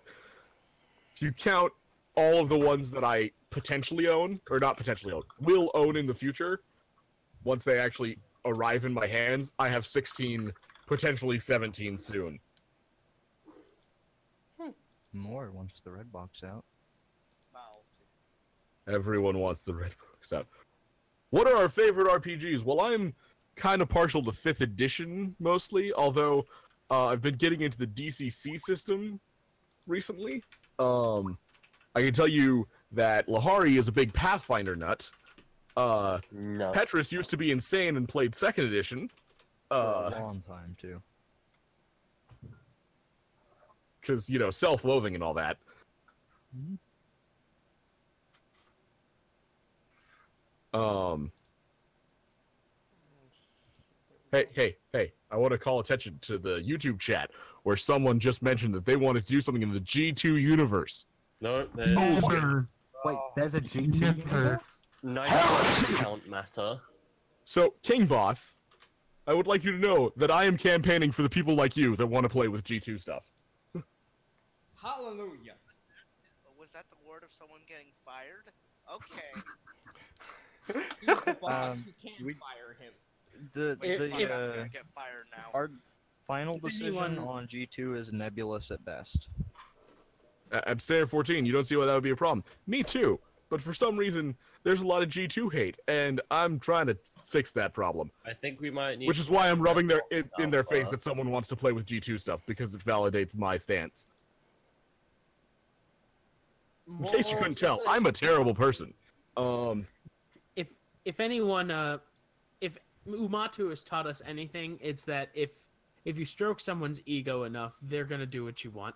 if you count all of the ones that I potentially own, or not potentially own, will own in the future, once they actually arrive in my hands, I have 16, potentially 17 soon. More once the red box out. Everyone wants the red books out. What are our favorite RPGs? Well, I'm kind of partial to 5th edition mostly, although I've been getting into the DCC system recently. I can tell you that Lahari is a big Pathfinder nut. No. Petrus used to be insane and played 2nd edition. For a long time too. Because, you know, self-loathing and all that. Hey! I want to call attention to the YouTube chat where someone just mentioned that they wanted to do something in the G2 universe. No, Wait, there's a G2 universe? nice count matter. So, King Boss, I would like you to know that I am campaigning for the people like you that want to play with G2 stuff. Hallelujah. Was that the word of someone getting fired? Okay. He's the boss. You can't we- fire him. The Wait, fuck, I'm the gonna get fired now. our final If decision anyone- on G2 is nebulous at best. At Standard 14, you don't see why that would be a problem. Me too, but for some reason, there's a lot of G2 hate, and I'm trying to fix that problem. I think we might need. Which is why I'm rubbing in their face Alpha. that someone wants to play with G2 stuff, because it validates my stance. In case you couldn't tell, I'm a terrible person. If anyone, if Umatu has taught us anything, it's that if you stroke someone's ego enough, they're gonna do what you want.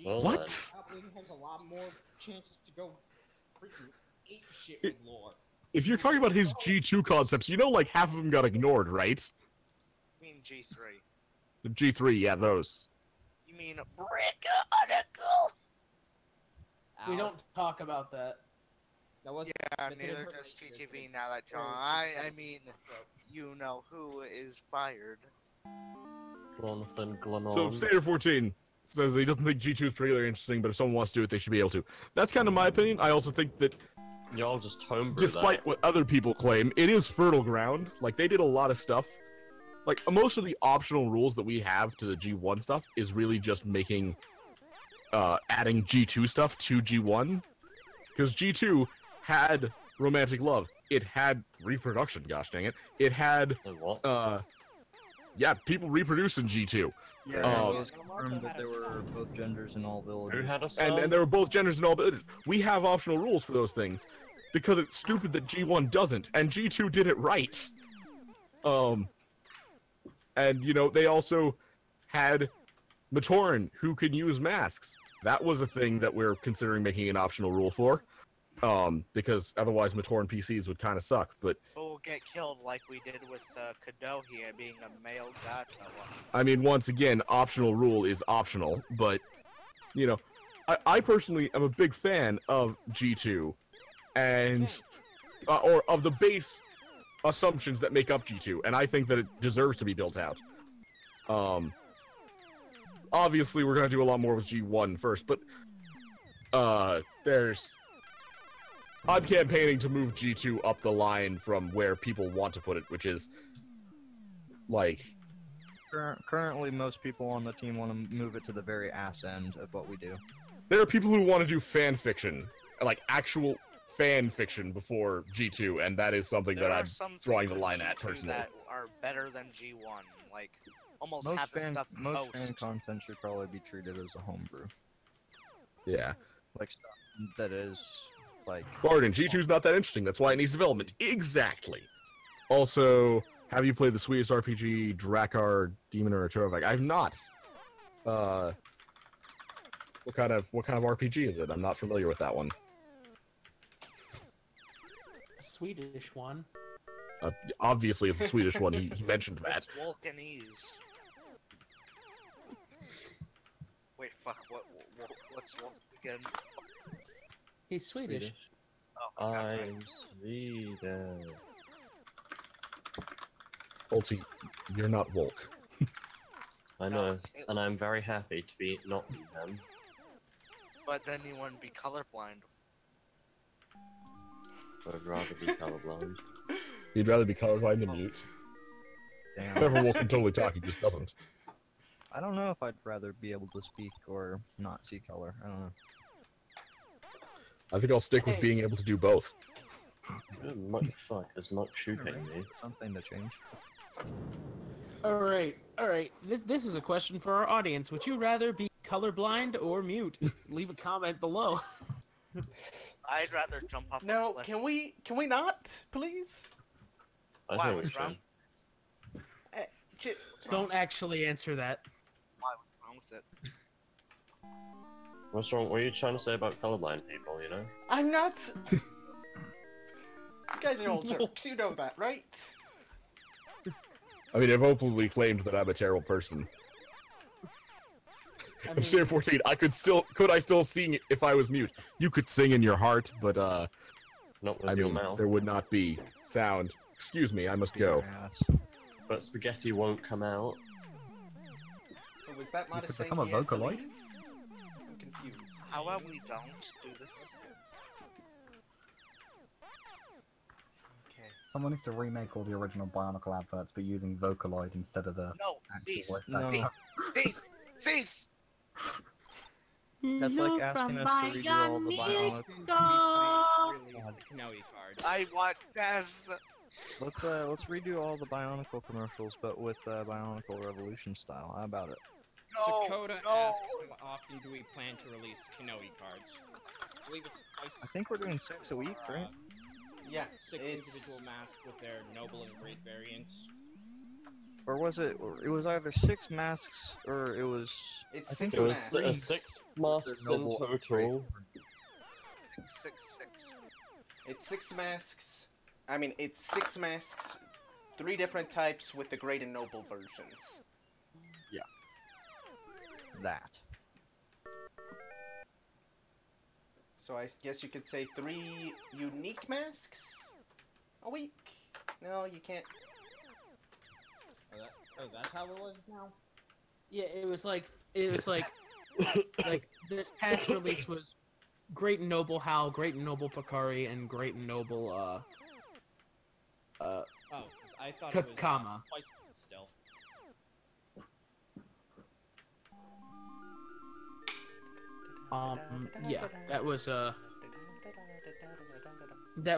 Well, What? Goblin has a lot more chances to go freaking ape shit with lore. If you're talking about his G2 concepts, you know like half of them got ignored, right? You mean G3? The G3, yeah, those. You mean Brickonicle? We don't talk about that. That was Yeah, that didn't neither hurt does my TTV ears. now that John. I mean, you know who is fired. Jonathan Glennon. So Standard 14 says he doesn't think G2 is particularly interesting, but if someone wants to do it, they should be able to. That's kind of my opinion. I also think that, Y'all just homebrew despite that. what other people claim, it is fertile ground. Like, they did a lot of stuff. Like, most of the optional rules that we have to the G1 stuff is really just making, adding G2 stuff to G1. Because G2 had romantic love. It had reproduction, gosh dang it. It had, What? yeah, people reproduce in G2. Yeah, it was confirmed that there were both genders in all villages. Who had a son? And there were both genders and all, but we have optional rules for those things because it's stupid that G1 doesn't, and G2 did it right. And you know they also had Matoran who can use masks. That was a thing that we're considering making an optional rule for, because otherwise Matoran PCs would kind of suck. But Who will get killed like we did with Kadohia being a male god. I mean, once again, optional rule is optional, but, you know, I personally am a big fan of G2, and, or of the base assumptions that make up G2, and I think that it deserves to be built out. Obviously, we're going to do a lot more with G1 first, but, I'm campaigning to move G2 up the line from where people want to put it, which is, like... Currently, most people on the team want to move it to the very ass end of what we do. There are people who want to do fan fiction, like actual fan fiction before G2, and that is something that I'm drawing the line at personally. That are better than G1, like almost Most half the fan, stuff. most fan content should probably be treated as a homebrew. Yeah. Like stuff that is like. Barden, G2's not that interesting. That's why it needs development. Exactly. Also, have you played the Swedish RPG Drakkar Demon or Torovag? I've not. What kind of RPG is it? I'm not familiar with that one. A Swedish one. Obviously, it's a Swedish one. He mentioned that. It's Vulcanese. Wait, fuck. What's again? He's Swedish. Oh, I'm Sweden. Ulti, you're not woke. I know, and I'm very happy to be not be them. But then you wouldn't be colorblind. I'd rather be colorblind. You'd rather be colorblind than mute. Damn. Trevor Wolf can totally talk, he just doesn't. I don't know if I'd rather be able to speak or not see color. I don't know. I think I'll stick with being able to do both. Fuck, there's much shooting me. Something to change. All right. This is a question for our audience. Would you rather be colorblind or mute? Leave a comment below. I'd rather jump off. No, a cliff. can we not, please? I Why, think we what's wrong? should. Don't actually answer that. Why? What's wrong with it? What's wrong? What are you trying to say about colorblind people, you know? I'm not. You guys are all jerks. You know that, right? I mean, I've openly claimed that I'm a terrible person. I I'm mean, Sarah 14. Could I still sing if I was mute? You could sing in your heart, but Not with I your mean, mouth. there would not be sound. Excuse me, I must go. Ass. But spaghetti won't come out. Oh, was that Mata could saying become a he had to Vocaloid? leave? I'm confused. How about we don't do this? Okay. Someone needs to remake all the original Bionicle adverts, but using Vocaloid instead of the No, actual cease, voice No. actor. cease, cease. That's like asking us to redo all the Bionicle. Kanoe cards. I want death. Let's redo all the Bionicle commercials, but with Bionicle Revolution style. How about it? No, Sakota no. asks, how often do we plan to release Kanoe cards? I believe it's twice. I think we're doing 6 a week, right? Yeah, 6 it's individual masks with their noble and great variants. Or was it? Or it was either 6 masks, or it was. it's I think six It was masks. 6 masks in Noble total. 666. It's 6 masks. I mean, it's 6 masks, 3 different types with the great and noble versions. That. So I guess you could say 3 unique masks a week. No, you can't. That's how it was now? yeah, it was like like this past release was Great and Noble Hal, Great and Noble Pakari, and Great and Noble Oh, 'cause I thought it was Kakama. twice still. Yeah, that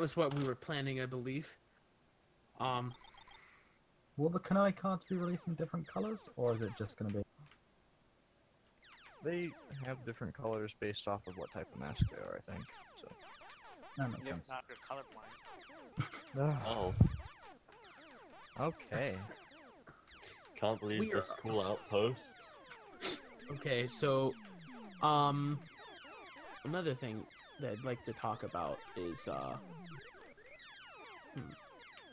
was what we were planning, I believe. Will the Kanoe cards be released in different colors, or is it just going to be? They have different colors based off of what type of mask they are, I think. So. That makes Yep. sense. Not your colorblind. Oh, Okay. can't believe We are- this cool outpost. Okay, so another thing that I'd like to talk about is I'd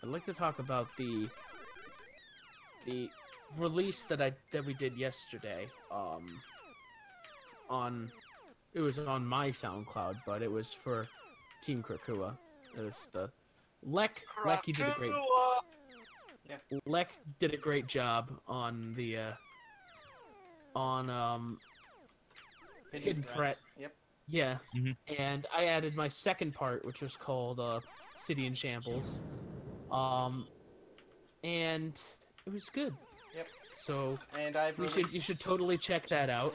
like to talk about the release that we did yesterday. It was on my SoundCloud, but it was for Team Krakua. It was the Lek. He did a great. Krakua! Lek did a great job on the Hidden Threat. Yep. Yeah, Mhm. and I added my second part, which was called City in Shambles, and it was good. Yep. So And I've you released. should totally check that out.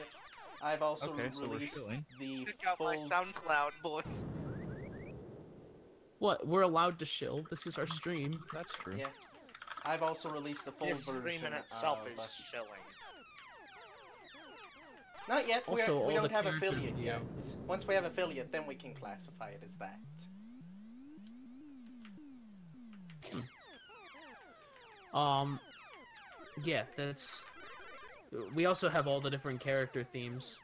I've also Okay, so we're released showing. the Check out full. my SoundCloud, boys. What? We're allowed to shill. This is our stream. That's true. Yeah. I've also released the full This version. stream in itself of, is shilling. Not yet. We Also, all don't the have characters affiliate we yet. have. Once we have affiliate, then we can classify it as that. Yeah, that's. We also have all the different character themes.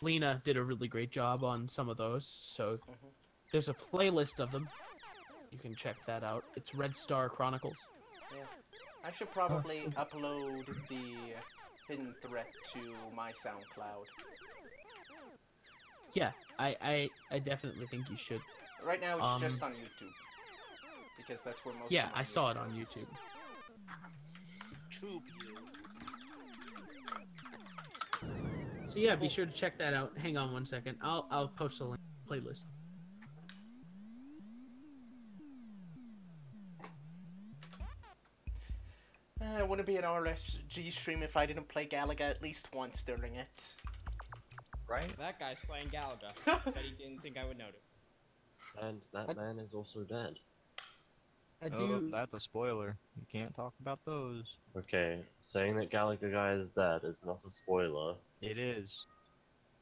Lena did a really great job on some of those, so Mhm. there's a playlist of them. You can check that out. It's Red Star Chronicles. I should probably upload the Hidden Threat to my SoundCloud. Yeah, I definitely think you should. Right now, it's Um, just on YouTube because that's where most. Yeah, of my I saw it music on is. YouTube. Tube you. So yeah, be sure to check that out. Hang on one second. I'll post a link playlist. It wouldn't be an RSG stream if I didn't play Galaga at least once during it. Right? That guy's playing Galaga. Bet he didn't think I would notice. And that man is also dead. I Oh, do. that's a spoiler. You can't talk about those. Okay, saying that Galaga Guy is dead is not a spoiler. It is.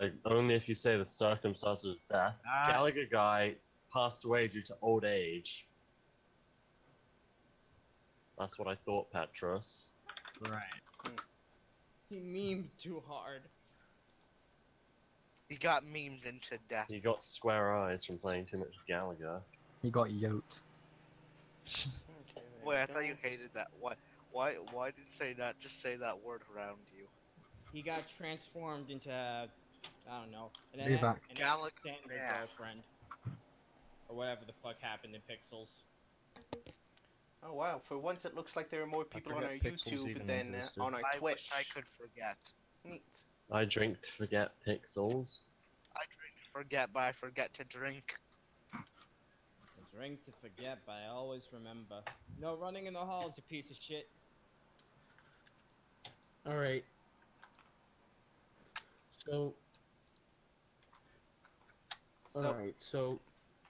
Like, only if you say the circumstances of death. Ah. Galaga Guy passed away due to old age. That's what I thought, Petrus. Right. He memed too hard. He got memed into death. He got square eyes from playing too much Galaga. He got yoked. Okay, there Wait, I we thought go. you hated that. Why did you say that? Just say that word around you. He got transformed into, I don't know, an Levac. Alexander Yeah. girlfriend. Or whatever the fuck happened in Pixels. Oh wow! For once, it looks like there are more people on forgot our Pixels YouTube even than existed. on our I Twitch. wish I could forget. Neat. I drink to forget pixels. I drink to forget, but I forget to drink. I drink to forget, but I always remember. No, running in the halls, you piece of shit. All right. So. So- All right. So,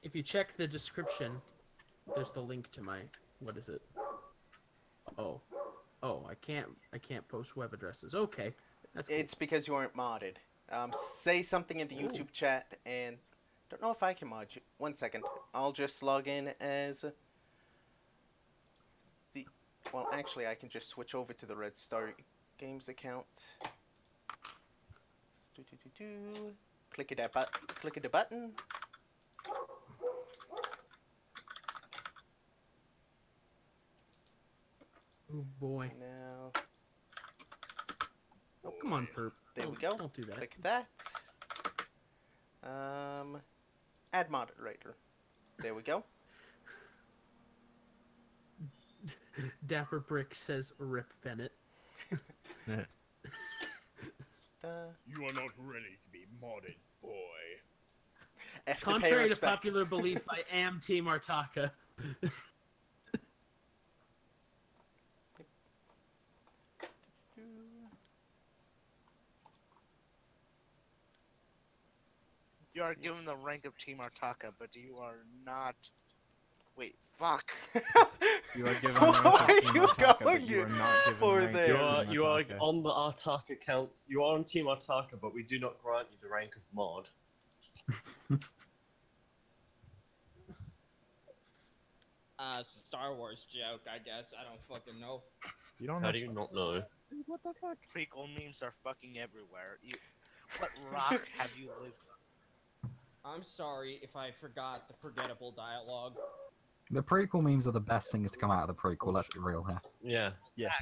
if you check the description, there's the link to my. What is it? Oh, I can't post web addresses. Okay, that's cool. It's because you aren't modded. Say something in the YouTube chat, and don't know if I can mod you. 1 second. I'll just log in as the. Well, actually, I can just switch over to the Red Star Games account. Click it click the button. Oh boy. Now, Oh, come on, perp. there we Don't- go. Don't do that. Click that. Add moderator. There we go. Dapper Brick says Rip Bennett. You are not ready to be modded, boy. F to pay Contrary to respects. popular belief, I am Team Artaka. You are given the rank of Team Artaka, but you are not. Wait, fuck. You are given Why rank of are Team you Artaka, going but you are not given for rank of there? Team You are Artaka. on the Artaka accounts. You are on Team Artaka, but we do not grant you the rank of mod. Star Wars joke, I guess. I don't fucking know. You don't How know do you Star- not know? What the fuck? Prequel memes are fucking everywhere. What rock have you lived on? I'm sorry if I forgot the forgettable dialogue. The prequel memes are the best things to come out of the prequel. Let's be real here. Yeah. Yeah.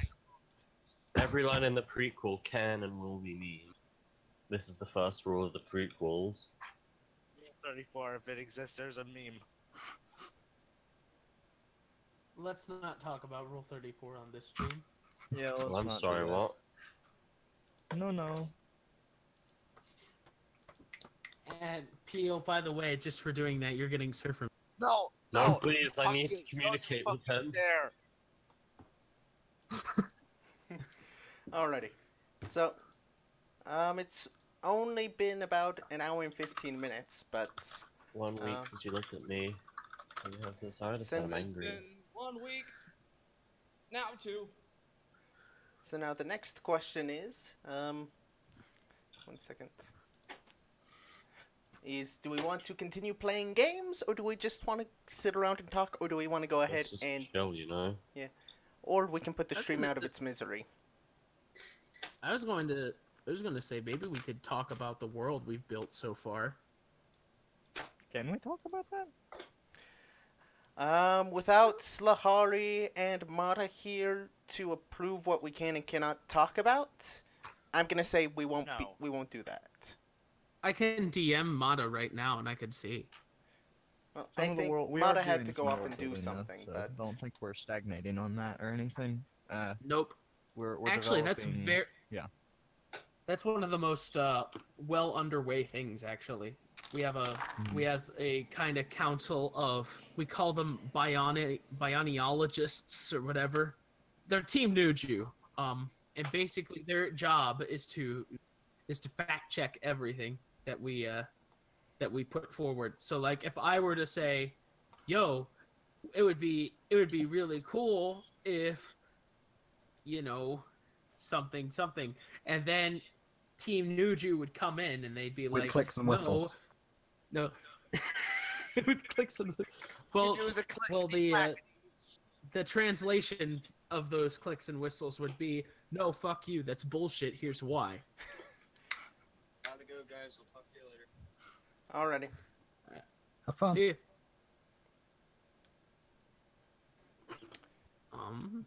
Every line in the prequel can and will be meme. This is the first rule of the prequels. 34, if it exists, there's a meme. Let's not talk about Rule 34 on this stream. Yeah, let's Well, I'm not do sorry, that. what? No. And Peel, by the way, just for doing that, you're getting served from. No! No, please, I need to fucking- communicate don't with them. There. Alrighty. So, it's only been about an hour and 15 minutes, but 1 week since you looked at me. And you have this hard I'm Since- It's angry. been 1 week. Now 2. so now the next question is, 1 second. Is do we want to continue playing games, or do we just want to sit around and talk, or do we want to go ahead Let's just and, chill, you know? or we can put the That's stream what out of the- its misery? I was going to say maybe we could talk about the world we've built so far. Can we talk about that? Without Slahari and Mata here to approve what we can and cannot talk about, I'm gonna say we won't No. we won't do that. I can DM Mata right now, and I could see. Well, Some I of the think world, we Mata are had doing to some go off world and do building, though, something, so but don't think we're stagnating on that or anything. Nope. We're Actually, that's developing- very. yeah. That's one of the most well underway things. Actually, we have a kind of council of, we call them bioniologists or whatever. They're Team Nuju. And basically their job is to fact check everything that we put forward. So like if I were to say, yo, it would be really cool if, you know, something, and then Team Nuju would come in and they'd be With like, clicks and whistles. No. With clicks and well, You do the click well, and the clack. the translation of those clicks and whistles would be, no, fuck you, that's bullshit, here's why. Gotta go, guys. I'll talk to you later. Alrighty. Have fun. See you.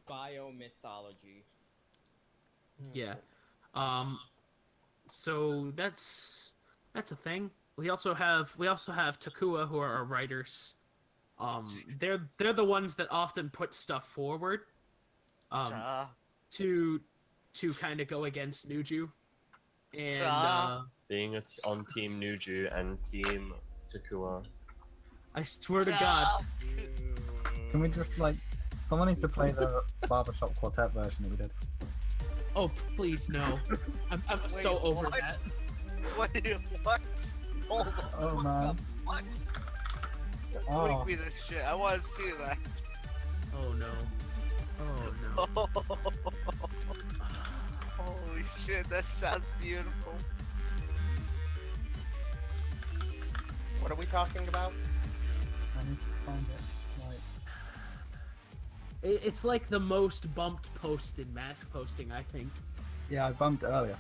Biomythology. Yeah. So that's a thing. We also have Takua, who are our writers. They're the ones that often put stuff forward. To kind of go against Nuju. And being on Team Nuju and Team Takua. I swear to God. Can we just like, someone needs to play the Barbershop Quartet version that we did. Oh please no! I'm so over that. Wait, what? Hold on. Oh man. What? Oh. Link me this shit. I want to see that. Oh no. Oh no. Holy shit, that sounds beautiful. What are we talking about? I need to find it. It's like the most bumped post in mask posting, I think. Yeah, I bumped it earlier.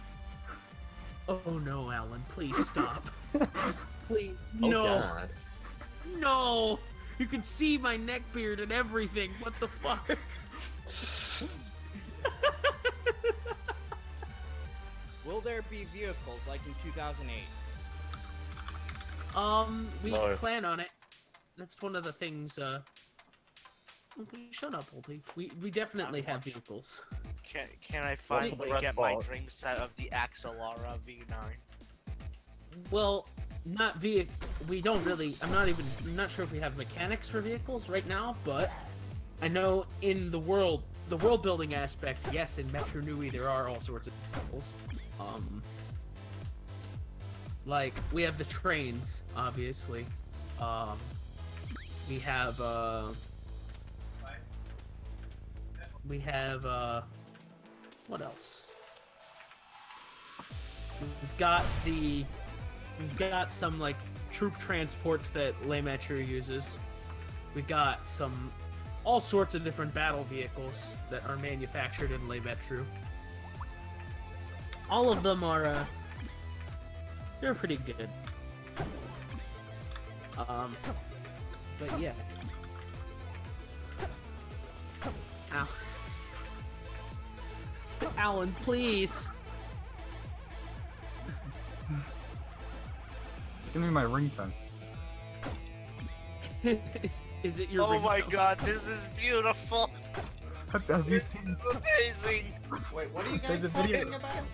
Oh no, Alan, please stop. Please, Oh, no. God. No! You can see my neck beard and everything. What the fuck? Will there be vehicles like in 2008? We No. plan on it. That's one of the things, Shut up, Oldie. We definitely have vehicles. Can I finally Red get Ball. my drink set of the Axelara V9? Well, we don't really, I'm not sure if we have mechanics for vehicles right now, but I know in the world building aspect, yes, in Metro Nui there are all sorts of vehicles. Like, we have the trains, obviously. We have, what else? We've got some, like, troop transports that Le Metro uses. We've got all sorts of different battle vehicles that are manufactured in Le Metro. All of them are, they're pretty good. But yeah. Ow. Alan, please. Give me my ringtone. is it your Oh my ringtone? god, this is beautiful! Have you This seen? is amazing! Wait, what are you There's guys a video- talking about?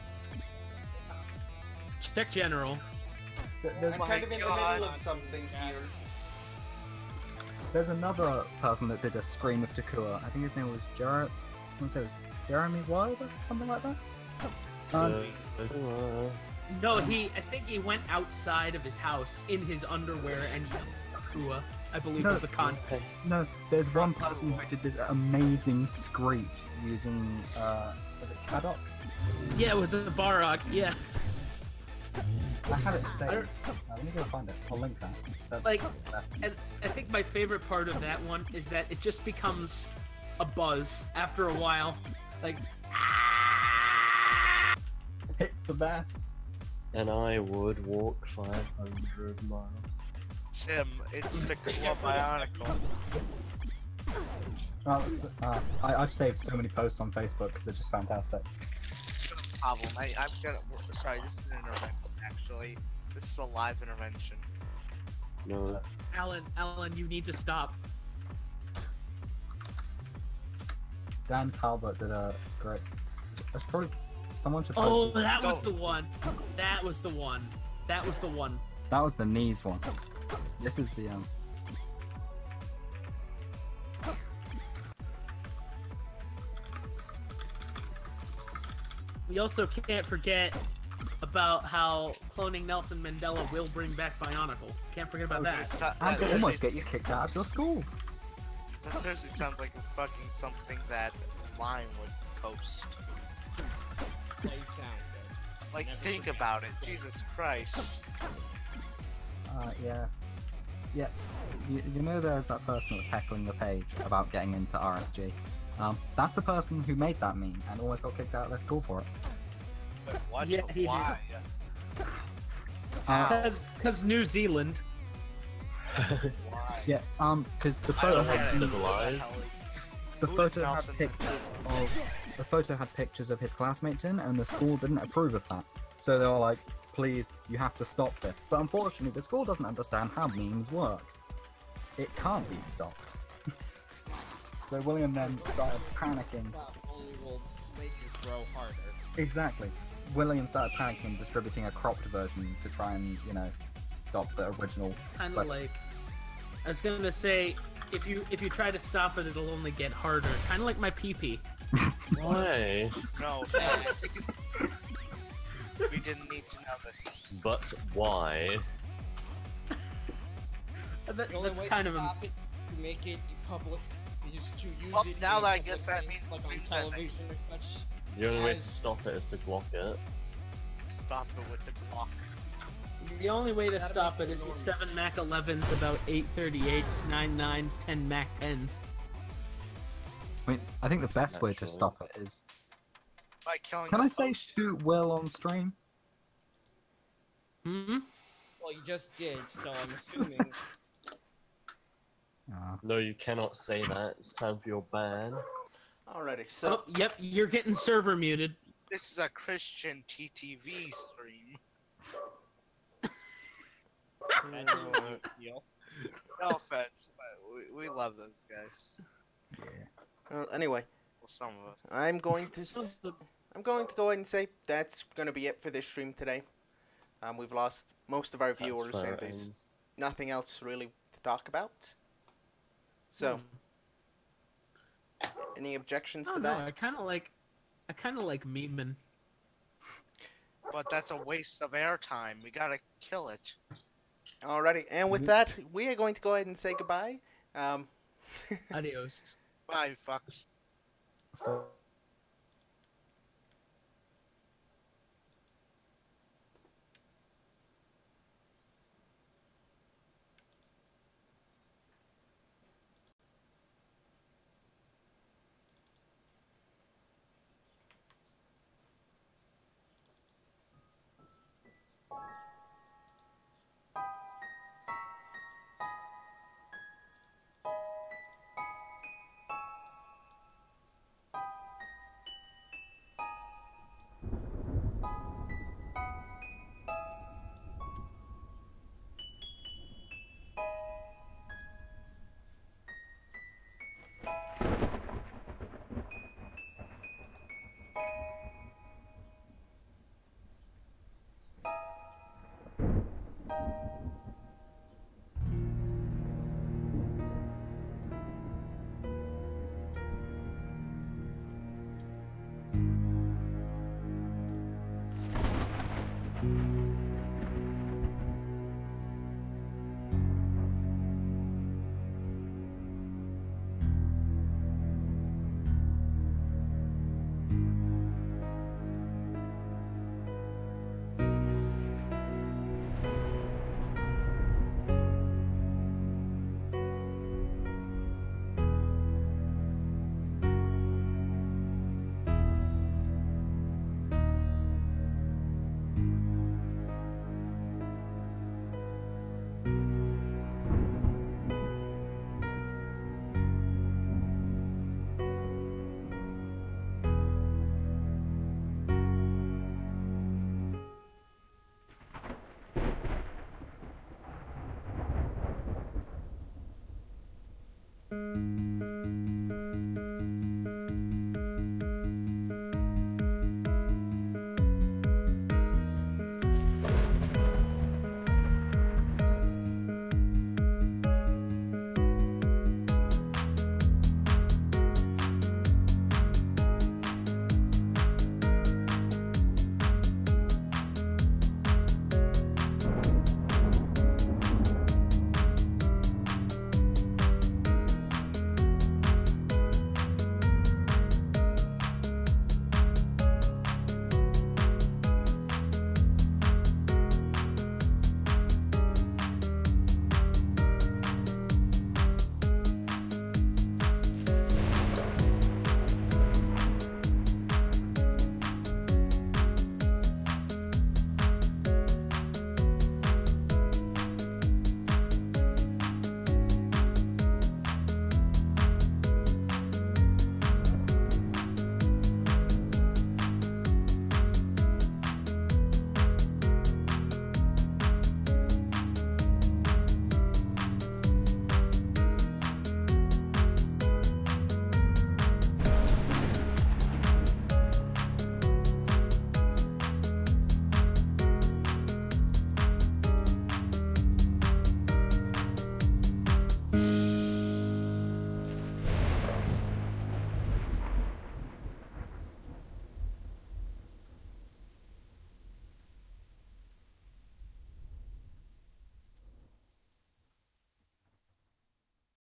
Check general. There's, I'm kind of in the middle of something here. there's another person that did a screen with Takua. I think his name was I want to say it was Jeremy Wilder, something like that. No, I think he went outside of his house in his underwear and Takua, I believe, No. was the context. No, there's one person who did this amazing screech using, was it Kadok? Yeah, it was a Barok, yeah. I had it saved. Let me go find it. I'll link that. That's Like, that's- and I think my favorite part of that one is that it just becomes a buzz after a while. Like, it's the best. And I would walk 500 miles. Tim, it's the Takua Bionicle. I've saved so many posts on Facebook because they're just fantastic. Problem. I'm gonna. Sorry, this is an intervention, actually. This is a live intervention. No. Alan, you need to stop. Dan Talbot did a great. That's probably someone should. Oh, post it. that was the one. That was the one. That was the one. That was the knees one. This is the We also can't forget about how cloning Nelson Mandela will bring back Bionicle. Can't forget about that. I could almost get you kicked out of your school. That seriously sounds like a fucking something that Lime would post. That's how you sound, dude. Like, Never think forget. about it. Jesus Christ. Yeah. Yeah. You know there's that person that was heckling the page about getting into RSG. That's the person who made that meme and almost got kicked out of their school for it. But what? Yeah, he did. Why? Because New Zealand. Yeah, because the photo had pictures of his classmates in, and the school didn't approve of that. So they were like, "Please, you have to stop this." But unfortunately, the school doesn't understand how memes work. It can't be stopped. So William then started panicking. Only will make you grow harder. Exactly. William started panicking, distributing a cropped version to try and, stop the original. Kind of like, I was gonna say, if you try to stop it, it'll only get harder. Kind of like my pee-pee. Why? No, we didn't need to know this. But why? The only That's way kind to of stop it, to make it public, is to use Well, it. now in that I public guess that settings, means like on stream setting. television or such. The only way to As- stop it is to block it. Stop it with the clock. The only way to That'll stop make it it is with normal. 7 Mac 11s, about 8 38s, 9 9s, 10 Mac 10s. I mean, I think the best way to Actually. stop it is. By killing Can the I say host. shoot Will on stream? Hmm? Well, you just did, so I'm assuming. No, you cannot say that. It's time for your ban. Alrighty, so Oh, yep, you're getting server muted. This is a Christian TTV stream. That's a new deal. No offense, but we love those guys. anyway, Well, some of us. I'm going to go ahead and say that's going to be it for this stream today. We've lost most of our viewers, That's where and it there's ends. nothing else really to talk about. So, any objections I to don't know, that? I kind of like memeing. But that's a waste of airtime. We gotta kill it. Alrighty, and with that, we are going to go ahead and say goodbye. Adios. Bye, fucks.